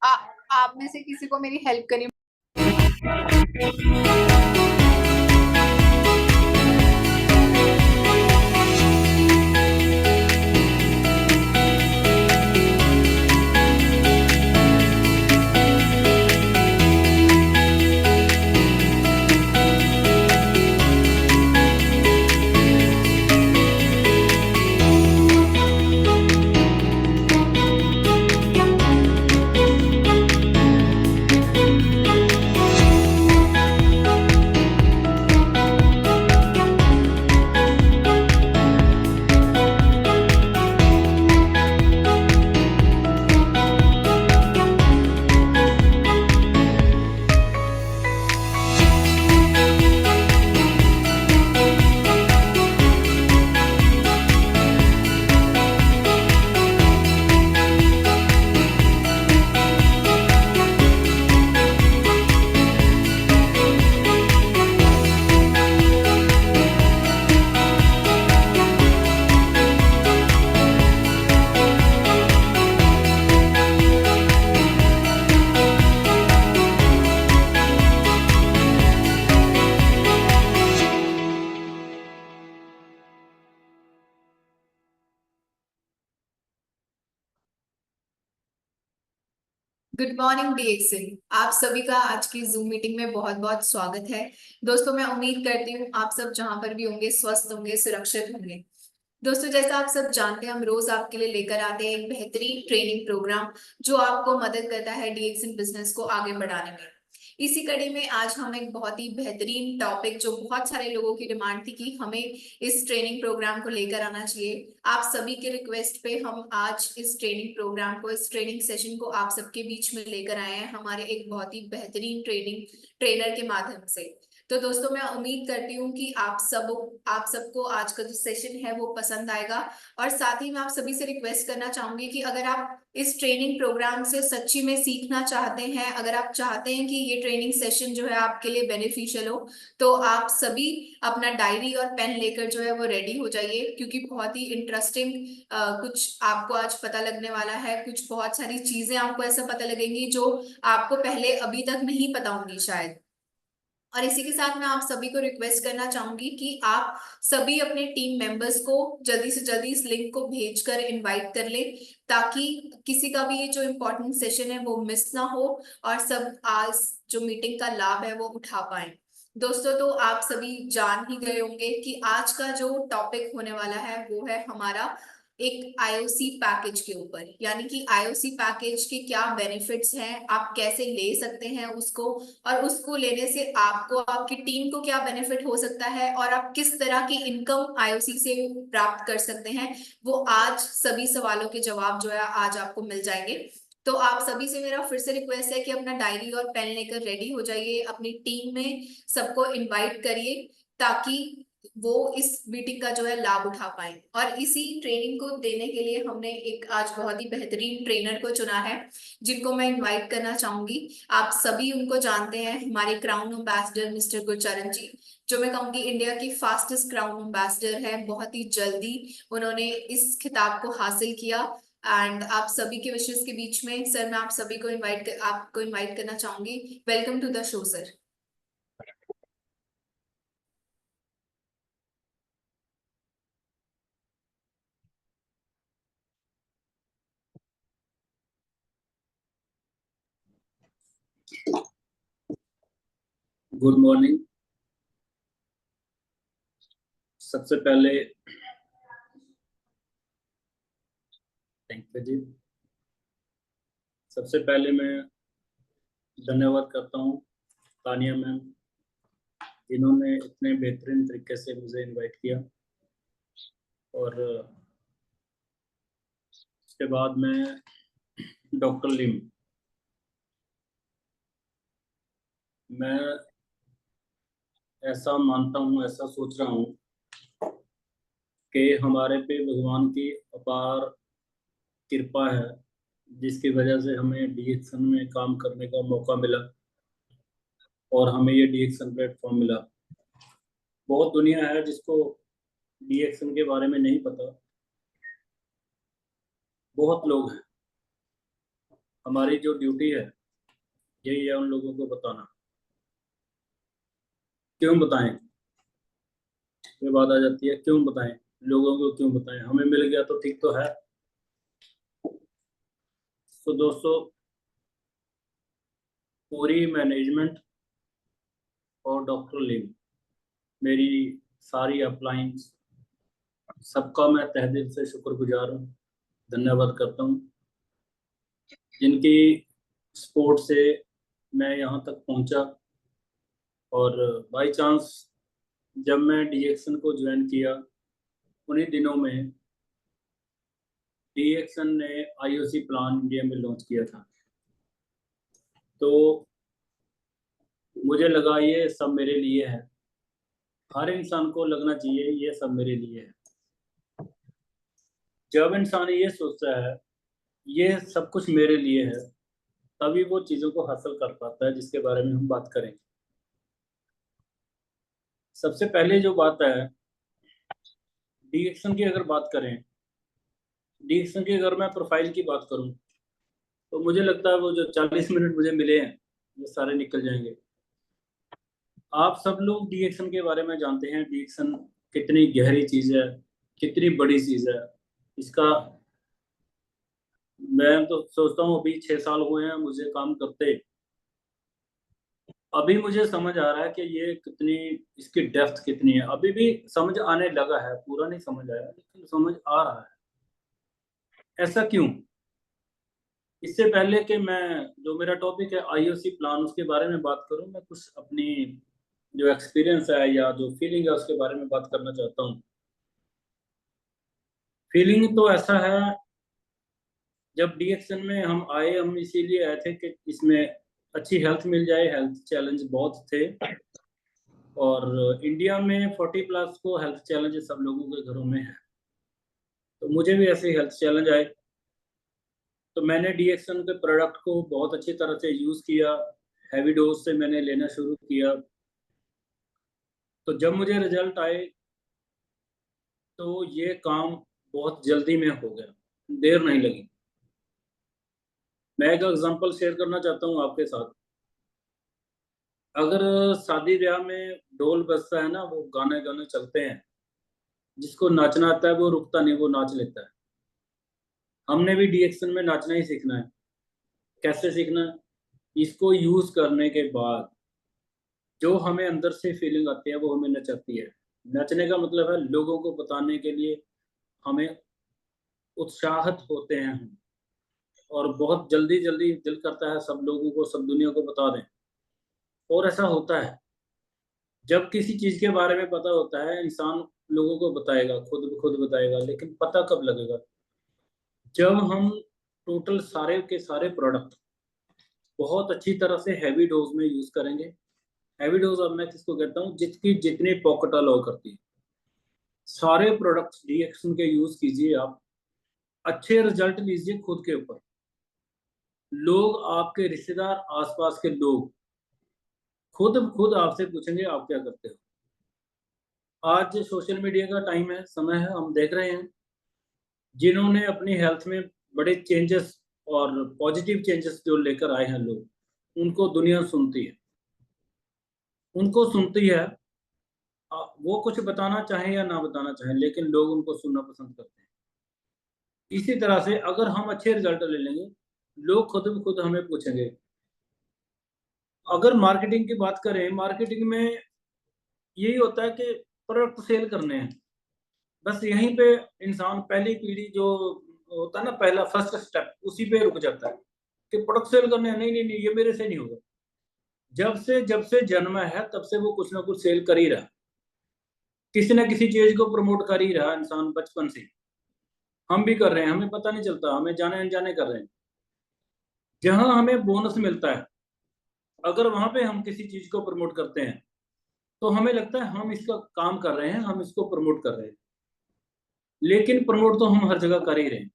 आ, आप में से किसी को मेरी हेल्प करनी। गुड मॉर्निंग डीएक्सन। आप सभी का आज की जूम मीटिंग में बहुत बहुत स्वागत है। दोस्तों, मैं उम्मीद करती हूँ आप सब जहां पर भी होंगे स्वस्थ होंगे, सुरक्षित होंगे। दोस्तों, जैसा आप सब जानते हैं, हम रोज आपके लिए लेकर आते हैं एक बेहतरीन ट्रेनिंग प्रोग्राम जो आपको मदद करता है डीएक्सन बिजनेस को आगे बढ़ाने में। इसी कड़ी में आज हम एक बहुत ही बेहतरीन टॉपिक, जो बहुत सारे लोगों की डिमांड थी कि हमें इस ट्रेनिंग प्रोग्राम को लेकर आना चाहिए, आप सभी के रिक्वेस्ट पे हम आज इस ट्रेनिंग प्रोग्राम को, इस ट्रेनिंग सेशन को आप सबके बीच में लेकर आए हैं हमारे एक बहुत ही बेहतरीन ट्रेनर के माध्यम से। तो दोस्तों, मैं उम्मीद करती हूँ कि आप सबको आज का जो सेशन है वो पसंद आएगा। और साथ ही मैं आप सभी से रिक्वेस्ट करना चाहूंगी कि अगर आप इस ट्रेनिंग प्रोग्राम से सच्ची में सीखना चाहते हैं, अगर आप चाहते हैं कि ये ट्रेनिंग सेशन जो है आपके लिए बेनिफिशियल हो, तो आप सभी अपना डायरी और पेन लेकर जो है वो रेडी हो जाइए, क्योंकि बहुत ही इंटरेस्टिंग कुछ आपको आज पता लगने वाला है। कुछ बहुत सारी चीजें आपको ऐसा पता लगेंगी जो आपको पहले अभी तक नहीं पता होंगी शायद। और इसी के साथ मैं आप सभी को रिक्वेस्ट करना चाहूंगी कि आप सभी अपने टीम मेंबर्स को जल्दी से जल्दी इस लिंक को भेजकर इनवाइट कर ले, ताकि किसी का भी ये जो इम्पोर्टेंट सेशन है वो मिस ना हो और सब आज जो मीटिंग का लाभ है वो उठा पाए। दोस्तों, तो आप सभी जान ही गए होंगे कि आज का जो टॉपिक होने वाला है वो है हमारा एक आईओसी पैकेज के ऊपर, यानी कि आईओसी पैकेज के क्या बेनिफिट्स हैं, आप कैसे ले सकते हैं उसको, और उसको लेने से आपको, आपकी टीम को क्या बेनिफिट हो सकता है, और आप किस तरह की इनकम आईओसी से प्राप्त कर सकते हैं। वो आज सभी सवालों के जवाब जो है आज आपको मिल जाएंगे। तो आप सभी से मेरा फिर से रिक्वेस्ट है कि अपना डायरी और पेन लेकर रेडी हो जाइए, अपनी टीम में सबको इनवाइट करिए, ताकि वो इस मीटिंग का जो है लाभ उठा पाए। और इसी ट्रेनिंग को देने के लिए हमने एक आज बहुत ही बेहतरीन ट्रेनर को चुना है, जिनको मैं इनवाइट करना चाहूंगी। आप सभी उनको जानते हैं, हमारे क्राउन एम्बेसडर मिस्टर गुरचरण जी, जो मैं कहूंगी इंडिया की फास्टेस्ट क्राउन एम्बेसडर है। बहुत ही जल्दी उन्होंने इस खिताब को हासिल किया। एंड आप सभी के विशेष के बीच में सर, मैं आप सभी को आपको इनवाइट करना चाहूंगी। Welcome to the show sir. Good morning. सबसे पहले थैंक यू जी। सबसे पहले मैं धन्यवाद करता हूँ तानिया मैम, जिन्होंने इतने बेहतरीन तरीके से मुझे इनवाइट किया। और उसके बाद मैं डॉक्टर लिम, मैं ऐसा मानता हूँ, ऐसा सोच रहा हूँ कि हमारे पे भगवान की अपार कृपा है, जिसकी वजह से हमें डीएक्सन में काम करने का मौका मिला और हमें ये डीएक्सन प्लेटफॉर्म मिला। बहुत दुनिया है जिसको डीएक्सन के बारे में नहीं पता, बहुत लोग हैं हमारी जो ड्यूटी है यही है उन लोगों को बताना। क्यों बताएं, ये बात आ जाती है, क्यों बताएं, लोगों को क्यों बताएं, हमें मिल गया तो ठीक तो है। तो दोस्तों, पूरी मैनेजमेंट और डॉक्टर लीव, मेरी सारी अपलाइंस, सबका मैं तहे दिल से शुक्रगुजार हूँ, धन्यवाद करता हूँ, जिनकी सपोर्ट से मैं यहाँ तक पहुँचा। और बाय चांस जब मैं डीएक्सन को ज्वाइन किया, उन्हीं दिनों में डीएक्सन ने आईओसी प्लान इंडिया में लॉन्च किया था। तो मुझे लगा ये सब मेरे लिए है, हर इंसान को लगना चाहिए ये सब मेरे लिए है। जब इंसान ये सोचता है ये सब कुछ मेरे लिए है, तभी वो चीज़ों को हासिल कर पाता है जिसके बारे में हम बात करेंगे। सबसे पहले जो बात है, डीएक्सन की अगर बात करें, डीएक्सन की अगर मैं प्रोफाइल की बात करूं, तो मुझे लगता है वो जो 40 मिनट मुझे मिले हैं ये सारे निकल जाएंगे। आप सब लोग डीएक्सन के बारे में जानते हैं, डीएक्सन कितनी गहरी चीज़ है, कितनी बड़ी चीज़ है। इसका मैं तो सोचता हूँ अभी 6 साल हुए हैं मुझे काम करते, अभी मुझे समझ आ रहा है कि ये कितनी, इसकी डेप्थ कितनी है। अभी भी समझ आने लगा है, पूरा नहीं समझ आया लेकिन समझ आ रहा है। ऐसा क्यों? इससे पहले कि मैं, जो मेरा टॉपिक है आईओसी प्लान, उसके बारे में बात करूं, मैं कुछ अपनी जो एक्सपीरियंस है या जो फीलिंग है उसके बारे में बात करना चाहता हूँ। फीलिंग तो ऐसा है, जब डीएक्सन में हम आए, हम इसीलिए आए थे कि इसमें अच्छी हेल्थ मिल जाए। हेल्थ चैलेंज बहुत थे और इंडिया में 40+ को हेल्थ चैलेंज सब लोगों के घरों में है। तो मुझे भी ऐसे हेल्थ चैलेंज आए, तो मैंने डीएक्सन के प्रोडक्ट को बहुत अच्छी तरह से यूज़ किया। हैवी डोज से मैंने लेना शुरू किया। तो जब मुझे रिजल्ट आए तो ये काम बहुत जल्दी में हो गया, देर नहीं लगी। मैं एक एग्जांपल शेयर करना चाहता हूँ आपके साथ। अगर शादी ब्याह में ढोल बजता है ना, वो गाने गाने चलते हैं, जिसको नाचना आता है वो रुकता नहीं, वो नाच लेता है। हमने भी डीएक्सन में नाचना ही सीखना है। कैसे सीखना है? इसको यूज करने के बाद जो हमें अंदर से फीलिंग आती है वो हमें नचाती है। नचने का मतलब है लोगों को बताने के लिए हमें उत्साहित होते हैं हम, और बहुत जल्दी जल्दी दिल करता है सब लोगों को, सब दुनिया को बता दें। और ऐसा होता है, जब किसी चीज के बारे में पता होता है इंसान लोगों को बताएगा, खुद खुद बताएगा। लेकिन पता कब लगेगा? जब हम टोटल सारे के सारे प्रोडक्ट बहुत अच्छी तरह से हैवी डोज में यूज करेंगे। हैवी डोज अब मैं किसको कहता हूँ, जिसकी जितनी पॉकेट अलाउ करती है। सारे प्रोडक्ट्स डीएक्सन के यूज कीजिए आप, अच्छे रिजल्ट लीजिए खुद के ऊपर। लोग, आपके रिश्तेदार, आसपास के लोग खुद खुद आपसे पूछेंगे आप क्या करते हो। आज सोशल मीडिया का टाइम है, समय है, हम देख रहे हैं जिन्होंने अपनी हेल्थ में बड़े चेंजेस और पॉजिटिव चेंजेस जो लेकर आए हैं लोग, उनको दुनिया सुनती है, उनको सुनती है। वो कुछ बताना चाहें या ना बताना चाहें, लेकिन लोग उनको सुनना पसंद करते हैं। इसी तरह से अगर हम अच्छे रिजल्ट ले लेंगे, लोग खुद ब खुद हमें पूछेंगे। अगर मार्केटिंग की बात करें, मार्केटिंग में यही होता है कि प्रोडक्ट सेल करने हैं, बस यहीं पे इंसान, पहली पीढ़ी जो होता है ना, पहला फर्स्ट स्टेप, उसी पे रुक जाता है कि प्रोडक्ट सेल करने हैं। नहीं नहीं नहीं, ये मेरे से नहीं होगा। जब से जन्मा है तब से वो कुछ ना कुछ सेल कर ही रहा है, किसी ना किसी चीज को प्रमोट कर ही रहा है इंसान बचपन से। हम भी कर रहे हैं, हमें पता नहीं चलता, हमें जाने अनजाने कर रहे हैं। जहां हमें बोनस मिलता है, अगर वहां पे हम किसी चीज को प्रमोट करते हैं, तो हमें लगता है हम इसका काम कर रहे हैं, हम इसको प्रमोट कर रहे हैं। लेकिन प्रमोट तो हम हर जगह कर ही रहे हैं।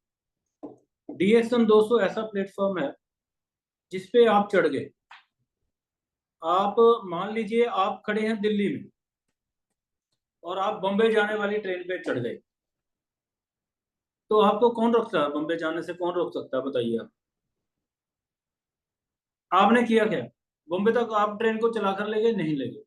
डीएक्सन दोस्तों ऐसा प्लेटफॉर्म है जिसपे आप चढ़ गए। आप मान लीजिए आप खड़े हैं दिल्ली में और आप बम्बई जाने वाली ट्रेन पे चढ़ गए, तो आपको कौन रोकता है? बम्बई जाने से कौन रोक सकता है, बताइए आप। आपने किया क्या? बॉम्बे तक आप ट्रेन को चलाकर ले गए? नहीं ले गए।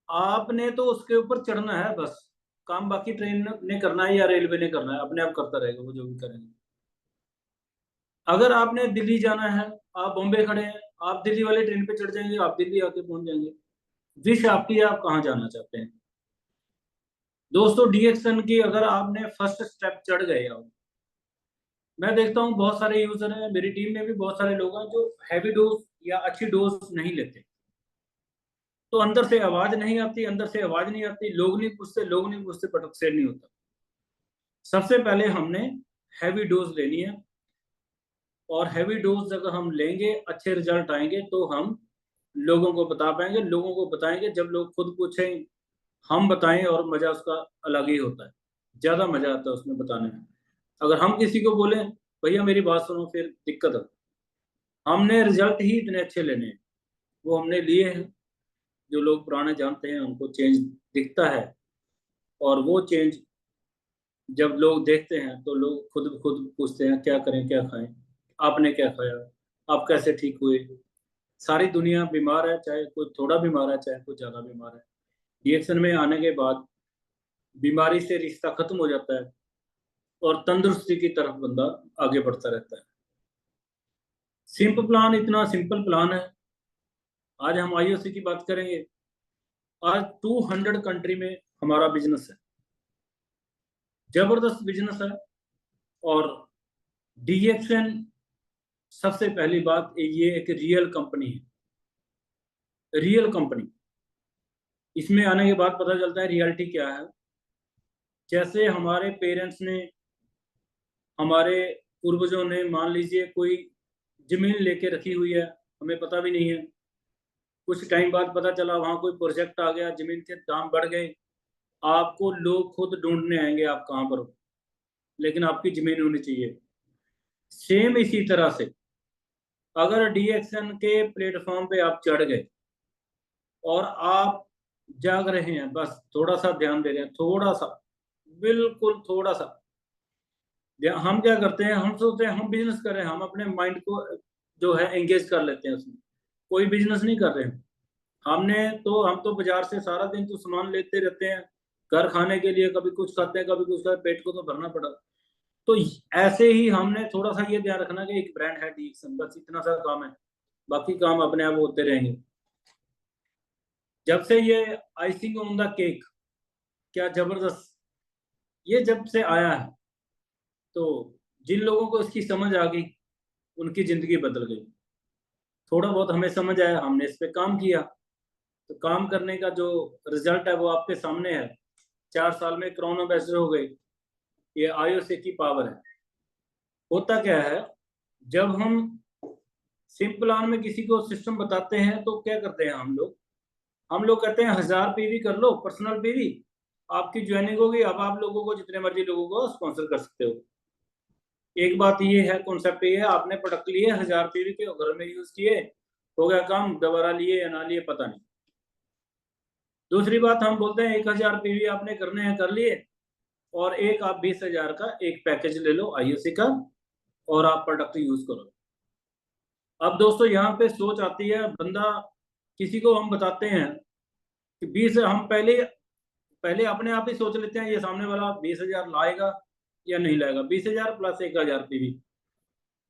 आपने तो उसके ऊपर चढ़ना है बस, काम बाकी ट्रेन ने करना है या रेलवे ने करना है, अपने आप करता रहेगा वो जो भी करेंगे। अगर आपने दिल्ली जाना है, आप बॉम्बे खड़े हैं, आप दिल्ली वाली ट्रेन पे चढ़ जाएंगे, आप दिल्ली आके पहुंच जाएंगे। विश आपकी है, आप कहाँ जाना चाहते हैं। दोस्तों डीएक्सन की अगर आपने फर्स्ट स्टेप चढ़ गए आप, मैं देखता हूँ बहुत सारे यूजर हैं, मेरी टीम में भी बहुत सारे लोग हैं जो हैवी डोज या अच्छी डोज नहीं लेते, तो अंदर से आवाज नहीं आती, अंदर से आवाज नहीं आती, लोग नहीं पूछते, पटक से नहीं होता। सबसे पहले हमने हैवी डोज लेनी है, और हैवी डोज अगर हम लेंगे, अच्छे रिजल्ट आएंगे, तो हम लोगों को बता पाएंगे, लोगों को बताएंगे। जब लोग खुद पूछें, हम बताएं, और मजा उसका अलग ही होता है, ज्यादा मजा आता है उसमें बताने में। अगर हम किसी को बोलें भैया मेरी बात सुनो, फिर दिक्कत है। हमने रिजल्ट ही इतने अच्छे लेने हैं, वो हमने लिए हैं। जो लोग पुराने जानते हैं उनको चेंज दिखता है, और वो चेंज जब लोग देखते हैं तो लोग खुद खुद पूछते हैं क्या करें, क्या खाएं, आपने क्या खाया, आप कैसे ठीक हुए। सारी दुनिया बीमार है, चाहे कोई थोड़ा बीमार है, चाहे कोई ज्यादा बीमार है। रिएक्शन में आने के बाद बीमारी से रिश्ता खत्म हो जाता है, और तंदुरुस्ती की तरफ बंदा आगे बढ़ता रहता है। सिंपल प्लान, इतना सिंपल प्लान है। आज हम आईओसी की बात करेंगे। आज 200 कंट्री में हमारा बिजनेस है, जबरदस्त बिजनेस है। और डीएक्सएन, सबसे पहली बात ये एक रियल कंपनी है, रियल कंपनी। इसमें आने के बाद पता चलता है रियलिटी क्या है। जैसे हमारे पेरेंट्स ने, हमारे पूर्वजों ने, मान लीजिए कोई जमीन लेके रखी हुई है, हमें पता भी नहीं है, कुछ टाइम बाद पता चला वहां कोई प्रोजेक्ट आ गया, जमीन के दाम बढ़ गए, आपको लोग खुद ढूंढने आएंगे आप कहाँ पर हो, लेकिन आपकी जमीन होनी चाहिए। सेम इसी तरह से अगर डीएक्सएन के प्लेटफॉर्म पे आप चढ़ गए और आप जाग रहे हैं, बस थोड़ा सा ध्यान दे रहे हैं, थोड़ा सा, बिल्कुल थोड़ा सा, हम क्या करते हैं, हम सोचते हैं हम बिजनेस कर रहे हैं, हम अपने माइंड को जो है एंगेज कर लेते हैं उसमें। कोई बिजनेस नहीं कर रहे हैं। हम तो बाजार से सारा दिन तो सामान लेते रहते हैं, घर खाने के लिए, कभी कुछ खाते हैं, कभी कुछ खाते हैं, पेट को तो भरना पड़ा। तो ऐसे ही हमने थोड़ा सा ये ध्यान रखना कि एक ब्रांड है डीएक्सन, बस इतना सा काम है, बाकी काम अपने आप होते रहेंगे। जब से ये आइसिंग ऑन द केक, क्या जबरदस्त, ये जब से आया है, तो जिन लोगों को इसकी समझ आ गई उनकी जिंदगी बदल गई। थोड़ा बहुत हमें समझ आया, हमने इस पे काम किया, तो काम करने का जो रिजल्ट है वो आपके सामने है। 4 साल में क्राउन एम्बेसडर हो गए, ये आईओसी की पावर है। होता क्या है, जब हम सिंपल प्लान में किसी को सिस्टम बताते हैं तो क्या करते हैं हम लोग कहते हैं 1000 पीवी कर लो, पर्सनल पीवी, आपकी ज्वाइनिंग होगी, अब आप लोगों को जितने मर्जी लोगों को स्पॉन्सर कर सकते हो। एक बात ये है, कॉन्सेप्ट ये है, आपने प्रोडक्ट लिए 1000 पीवी के, घर में यूज किए, हो गया काम, दोबारा लिए या ना लिए पता नहीं। दूसरी बात, हम बोलते हैं 1000 पीवी आपने करने हैं, कर लिए, और एक आप 20,000 का एक पैकेज ले लो आईओसी का, और आप प्रोडक्ट यूज करो। अब दोस्तों यहाँ पे सोच आती है, बंदा, किसी को हम बताते हैं कि 20, हम पहले पहले अपने आप ही सोच लेते हैं ये सामने वाला 20,000 लाएगा या नहीं लाएगा, 20,000 प्लस 1000 पीवी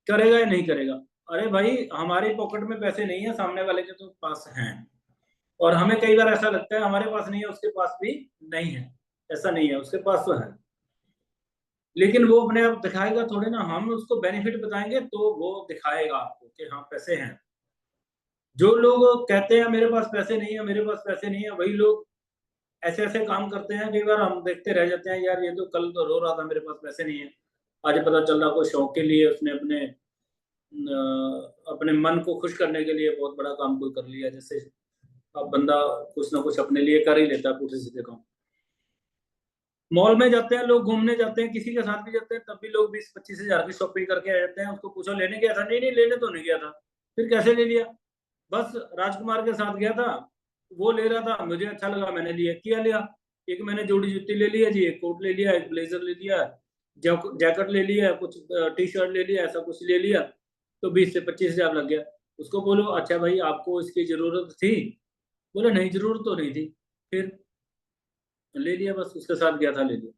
करेगा या नहीं करेगा। अरे भाई, हमारी पॉकेट में पैसे नहीं है, सामने वाले के तो पास हैं, और हमें कई बार ऐसा लगता है हमारे पास नहीं है, उसके पास भी नहीं है। ऐसा नहीं है, उसके पास तो है, लेकिन वो अपने आप दिखाएगा थोड़े ना, हम उसको बेनिफिट बताएंगे तो वो दिखाएगा आपको कि हाँ पैसे हैं। जो लोग कहते हैं मेरे पास पैसे नहीं है, मेरे पास पैसे नहीं है, वही लोग ऐसे ऐसे काम करते हैं, कई बार हम देखते रह जाते हैं, यार ये तो कल तो रो रहा था मेरे पास पैसे नहीं है, आज पता चल रहा कोई शौक के लिए उसने अपने मन को खुश करने के लिए बहुत बड़ा काम कोई कर लिया। जैसे अब बंदा कुछ ना कुछ अपने लिए कर ही लेता है, पुठे सीधे काम। मॉल में जाते हैं लोग, घूमने जाते हैं, किसी के साथ भी जाते हैं, तब भी लोग 20-25 हजार की शॉपिंग करके आ जाते हैं। उसको पूछो लेने गया था, नहीं नहीं लेने तो नहीं गया था। फिर कैसे ले लिया? बस राजकुमार के साथ गया था, वो ले रहा था, मुझे अच्छा लगा, मैंने लिया, किया लिया। एक मैंने जोड़ी जूती ले लिया जी, एक कोट ले लिया, एक ब्लेजर ले लिया, जैकेट ले लिया, कुछ टी शर्ट ले लिया, ऐसा कुछ ले लिया, तो 20 से 25 हजार लग गया। उसको बोलो अच्छा भाई आपको इसकी जरूरत थी, बोले नहीं जरूरत तो नहीं थी, फिर ले लिया, बस उसके साथ गया था ले लिया।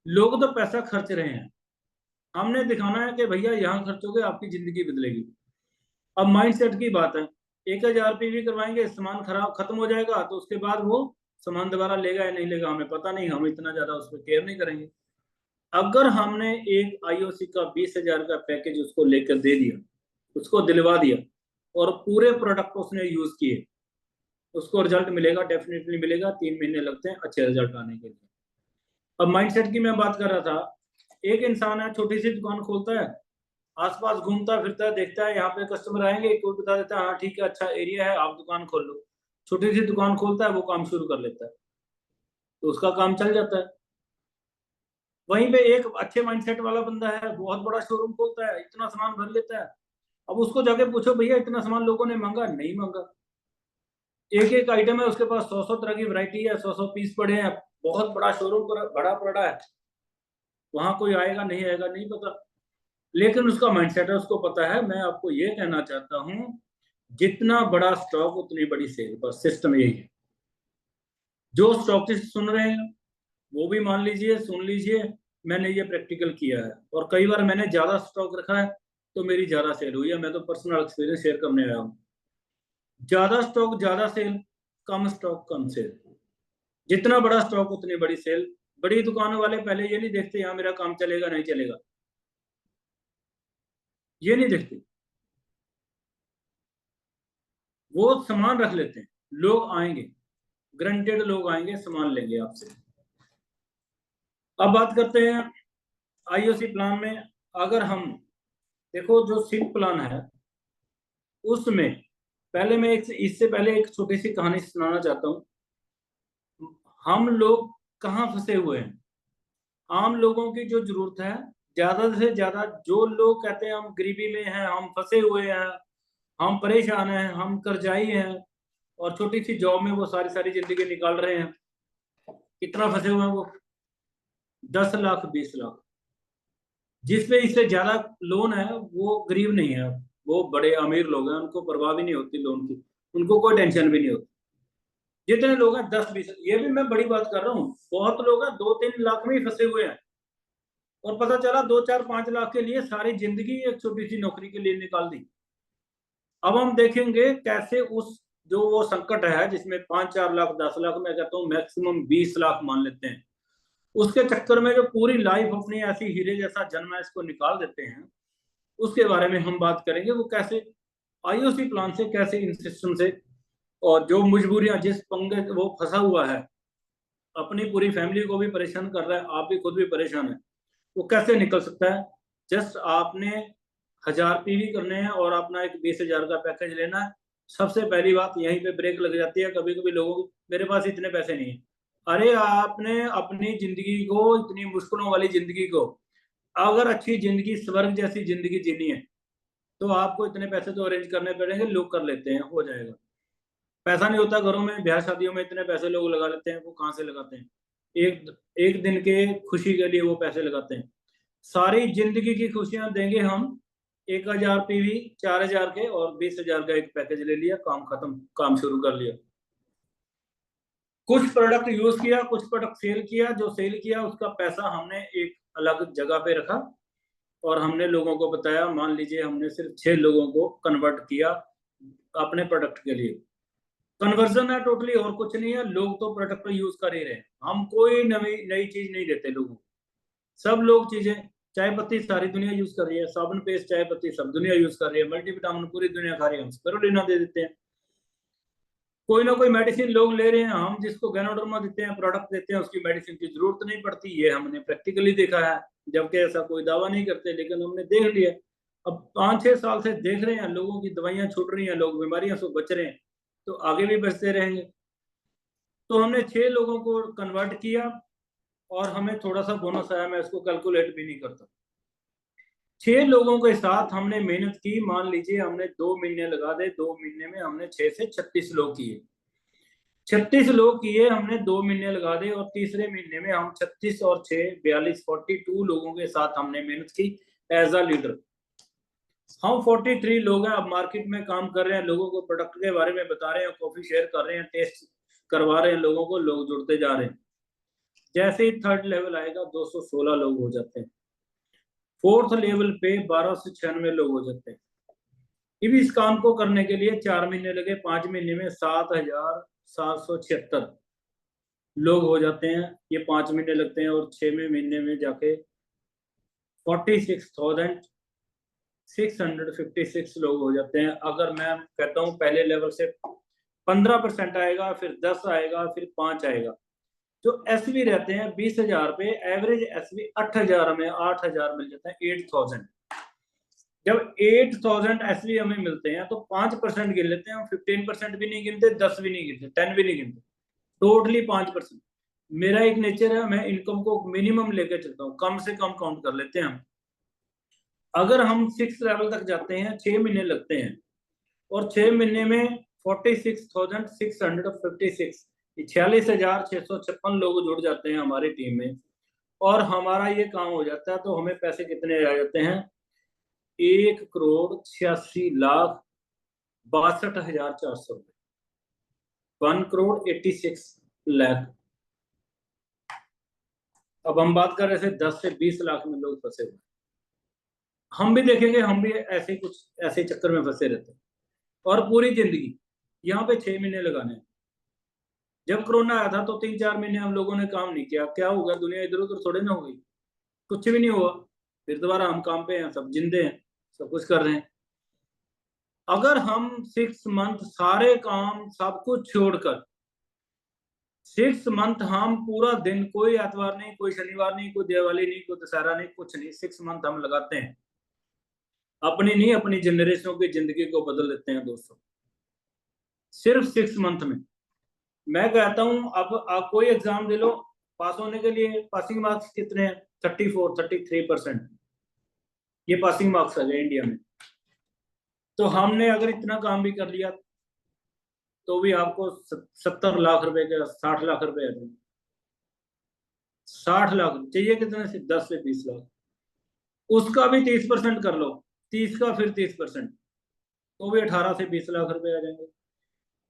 लोग तो पैसा खर्च रहे हैं, हमने दिखाना है कि भैया यहाँ खर्चोगे आपकी जिंदगी बदलेगी। अब माइंडसेट की बात है, 1,000 पीवी करवाएंगे, सामान खराब खत्म हो जाएगा तो उसके बाद वो सामान दोबारा लेगा या नहीं लेगा हमें पता नहीं, हम इतना ज्यादा उस पर केयर नहीं करेंगे। अगर हमने एक आईओसी का 20,000 का पैकेज उसको लेकर दे दिया, उसको दिलवा दिया और पूरे प्रोडक्ट उसने यूज किए, उसको रिजल्ट मिलेगा, डेफिनेटली मिलेगा। 3 महीने लगते हैं अच्छे रिजल्ट आने के लिए। अब माइंडसेट की मैं बात कर रहा था, एक इंसान है छोटी सी दुकान खोलता है, आसपास घूमता फिरता है, देखता है यहाँ पे कस्टमर आएंगे, कोई बता देता है हाँ ठीक है अच्छा एरिया है आप दुकान खोल लो, छोटी सी दुकान खोलता है, वो काम शुरू कर लेता है, तो उसका काम चल जाता है। वहीं पे एक अच्छे माइंडसेट वाला बंदा है, बहुत बड़ा शोरूम खोलता है, इतना सामान भर लेता है, अब उसको जाके पूछो भैया इतना सामान लोगों ने मांगा, नहीं मांगा। एक एक आइटम है उसके पास, 100 तरह की वैरायटी है, 100 पीस पड़े हैं, बहुत बड़ा शोरूम बड़ा पड़ा है, वहां कोई आएगा नहीं आएगा नहीं पता, लेकिन उसका माइंडसेट है, उसको पता है। मैं आपको ये कहना चाहता हूँ, जितना बड़ा स्टॉक उतनी बड़ी सेल, बस सिस्टम यही है। जो स्टॉकिस्ट सुन रहे हैं वो भी मान लीजिए, सुन लीजिए, मैंने ये प्रैक्टिकल किया है और कई बार मैंने ज्यादा स्टॉक रखा है तो मेरी ज्यादा सेल हुई है। मैं तो पर्सनल एक्सपीरियंस शेयर करने आया हूँ। ज्यादा स्टॉक ज्यादा सेल, कम स्टॉक कम सेल। जितना बड़ा स्टॉक उतनी बड़ी सेल। बड़ी दुकानों वाले पहले ये नहीं देखते यहाँ मेरा काम चलेगा नहीं चलेगा, ये नहीं देखते, वो सामान रख लेते हैं। लोग आएंगे, ग्रंटेड लोग आएंगे, सामान लेंगे आपसे। अब बात करते हैं आईओसी प्लान में। अगर हम देखो जो सिप प्लान है उसमें, पहले मैं इससे पहले एक छोटी सी कहानी सुनाना चाहता हूँ। हम लोग कहाँ फंसे हुए हैं, आम लोगों की जो जरूरत है, ज्यादा से ज्यादा जो लोग कहते हैं हम गरीबी में हैं, हम फंसे हुए हैं, हम परेशान हैं, हम कर्जाई हैं और छोटी सी जॉब में वो सारी सारी जिंदगी निकाल रहे हैं, कितना फंसे हुए हैं वो, 10 लाख 20 लाख। जिसपे इससे ज्यादा लोन है वो गरीब नहीं है, वो बड़े अमीर लोग हैं, उनको परवाह भी नहीं होती लोन की, उनको कोई टेंशन भी नहीं होती। जितने लोग हैं 10-20, ये भी मैं बड़ी बात कर रहा हूँ, बहुत लोग हैं 2-3 लाख में ही फंसे हुए हैं और पता चला 2-4-5 लाख के लिए सारी जिंदगी एक छोटी सी नौकरी के लिए निकाल दी। अब हम देखेंगे कैसे उस जो वो संकट है जिसमें 5-4 लाख 10 लाख, मैं कहता हूँ मैक्सिमम 20 लाख मान लेते हैं, उसके चक्कर में जो पूरी लाइफ अपनी ऐसी हीरे जैसा जन्म है इसको निकाल देते हैं, उसके बारे में हम बात करेंगे। वो कैसे आईओसी प्लान से, कैसे इन सिस्टम से, और जो मजबूरियां जिस पंगे वो फंसा हुआ है, अपनी पूरी फैमिली को भी परेशान कर रहा है, आप भी खुद भी परेशान है, वो कैसे निकल सकता है। जस्ट आपने 1,000 पीवी करने हैं और अपना एक 20,000 का पैकेज लेना है। सबसे पहली बात यहीं पे ब्रेक लग जाती है कभी कभी लोगों को, मेरे पास इतने पैसे नहीं है। अरे आपने अपनी जिंदगी को, इतनी मुश्किलों वाली जिंदगी को, अगर अच्छी जिंदगी, स्वर्ग जैसी जिंदगी जीनी है तो आपको इतने पैसे तो अरेंज करने पड़ेंगे। लोग कर लेते हैं, हो जाएगा। पैसा नहीं होता घरों में, ब्याह शादियों में इतने पैसे लोग लगा लेते हैं, वो कहाँ से लगाते हैं, एक एक दिन के खुशी के लिए वो पैसे लगाते हैं। सारी जिंदगी की खुशियां देंगे हम, 1,000 पीवी 4,000 के और 20,000 का एक पैकेज ले लिया, काम खत्म, काम शुरू कर लिया। कुछ प्रोडक्ट यूज किया, कुछ प्रोडक्ट सेल किया, जो सेल किया उसका पैसा हमने एक अलग जगह पे रखा और हमने लोगों को बताया। मान लीजिए हमने सिर्फ 6 लोगों को कन्वर्ट किया अपने प्रोडक्ट के लिए। कन्वर्जन है टोटली, और कुछ नहीं है। लोग तो प्रोडक्ट यूज कर ही रहे हैं, हम कोई नई नई चीज नहीं देते लोगों को। सब लोग चीजें, चाय पत्ती सारी दुनिया यूज कर रही है, साबुन पेस्ट चाय पत्ती सब दुनिया यूज कर रही है, मल्टीविटामिन पूरी दुनिया खा रही है, हम स्पिरुलिना दे देते हैं। कोई ना कोई मेडिसिन लोग ले रहे हैं, हम जिसको गैनोडर्मा देते हैं, प्रोडक्ट देते हैं, उसकी मेडिसिन की जरूरत नहीं पड़ती। ये हमने प्रैक्टिकली देखा है, जबकि ऐसा कोई दावा नहीं करते, लेकिन हमने देख लिया। अब 5-6 साल से देख रहे हैं, लोगों की दवाइयां छूट रही हैं, लोग बीमारियों से बच रहे हैं, तो आगे भी बचते रहेंगे। तो हमने 6 लोगों को कन्वर्ट किया और हमें थोड़ा सा बोनस आया, मैं इसको कैलकुलेट भी नहीं करता। 6 लोगों के साथ हमने मेहनत की, मान लीजिए हमने 2 महीने लगा दे, 2 महीने में हमने 6 से 36 लोग किए। 36 लोग किए हमने, 2 महीने लगा दे, और तीसरे महीने में हम 36 और 6 42 42 लोगों के साथ हमने मेहनत की एज अ लीडर। हम 43 लोग हैं, अब मार्केट में काम कर रहे हैं, लोगों को प्रोडक्ट के बारे में बता रहे हैं, कॉफी शेयर कर रहे हैं, टेस्ट करवा रहे हैं लोगों को, लोग जुड़ते जा रहे हैं। जैसे ही थर्ड लेवल आएगा 216 लोग हो जाते हैं, फोर्थ लेवल पे 1296 लोग हो जाते हैं। अब इस काम को करने के लिए 4 महीने लगे, 5 महीने में 7776 लोग हो जाते हैं। ये 5 महीने लगते हैं और 6वें महीने में जाके 46,656 लोग हो जाते हैं। अगर मैं कहता हूँ पहले लेवल से 15% आएगा, फिर 10 आएगा, फिर 5 आएगा। जो एसवी रहते हैं 20,000 पे, एवरेज एसवी 8,000 में 8,000 मिल जाता है, 8,000। जब 8,000 एसवी हमें मिलते हैं तो 5% गिन लेते हैं, 15% भी नहीं गिनते, 10 भी नहीं गिनते, 10 भी नहीं गिनते, टोटली 5%। मेरा एक नेचर है, मैं इनकम को मिनिमम लेके चलता हूँ, कम से कम काउंट कर लेते हैं हम। अगर हम 6 लेवल तक जाते हैं, 6 महीने लगते हैं, और 6 महीने में 46,656 46,656 लोग जुड़ जाते हैं हमारी टीम में, और हमारा ये काम हो जाता है, तो हमें पैसे कितने आ जाते हैं? 1,86,62,400 रुपए, 1,86,00,000। अब हम बात कर रहे थे 10 से 20 लाख में लोग फंसे हुए। हम भी देखेंगे, हम भी ऐसे कुछ ऐसे चक्कर में फंसे रहते हैं, और पूरी जिंदगी यहाँ पे 6 महीने लगाने हैं। जब कोरोना आया था तो 3-4 महीने हम लोगों ने काम नहीं किया, क्या होगा? दुनिया इधर उधर थोड़े ना हो गई, कुछ भी नहीं हुआ। फिर दोबारा हम काम पे हैं, सब जिंदे हैं, सब कुछ कर रहे हैं। अगर हम 6 मंथ सारे काम सब कुछ छोड़कर 6 मंथ हम पूरा दिन, कोई एतवार नहीं, कोई शनिवार नहीं, कोई दिवाली नहीं, कोई दशहरा नहीं, कुछ नहीं, 6 मंथ हम लगाते हैं, अपनी नहीं अपनी जनरेशनों की जिंदगी को बदल देते हैं दोस्तों, सिर्फ 6 मंथ में। मैं कहता हूं अब आप कोई एग्जाम दे लो, पास होने के लिए पासिंग मार्क्स कितने हैं? 34-33%, ये पासिंग मार्क्स है इंडिया में। तो हमने अगर इतना काम भी कर लिया तो भी आपको 70 लाख रुपए के 60 लाख रुपए आ जाएंगे। 60 लाख चाहिए कितने से? 10 से 20 लाख। उसका भी 30% कर लो, 30 का फिर 30%, तो भी 18 से 20 लाख रुपए आ जाएंगे।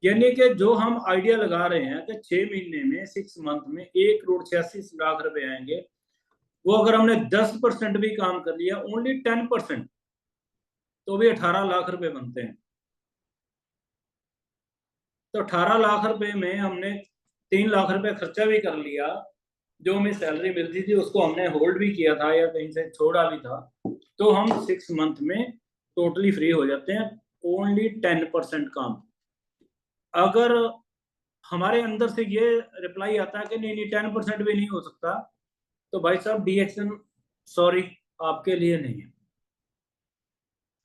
यानी कि जो हम आइडिया लगा रहे हैं कि 6 महीने में 6 मंथ में 1,86 लाख रुपए आएंगे, वो अगर हमने 10% भी काम कर लिया, ओनली 10%, तो भी 18 लाख रुपए बनते हैं। तो 18 लाख रुपए में हमने 3 लाख रुपए खर्चा भी कर लिया, जो हमें सैलरी मिलती थी उसको हमने होल्ड भी किया था या कहीं से छोड़ा भी था, तो हम 6 मंथ में टोटली फ्री हो जाते हैं, ओनली 10% काम। अगर हमारे अंदर से ये रिप्लाई आता है कि नहीं नहीं 10% भी नहीं हो सकता, तो भाई साहब डीएक्शन सॉरी आपके लिए नहीं है।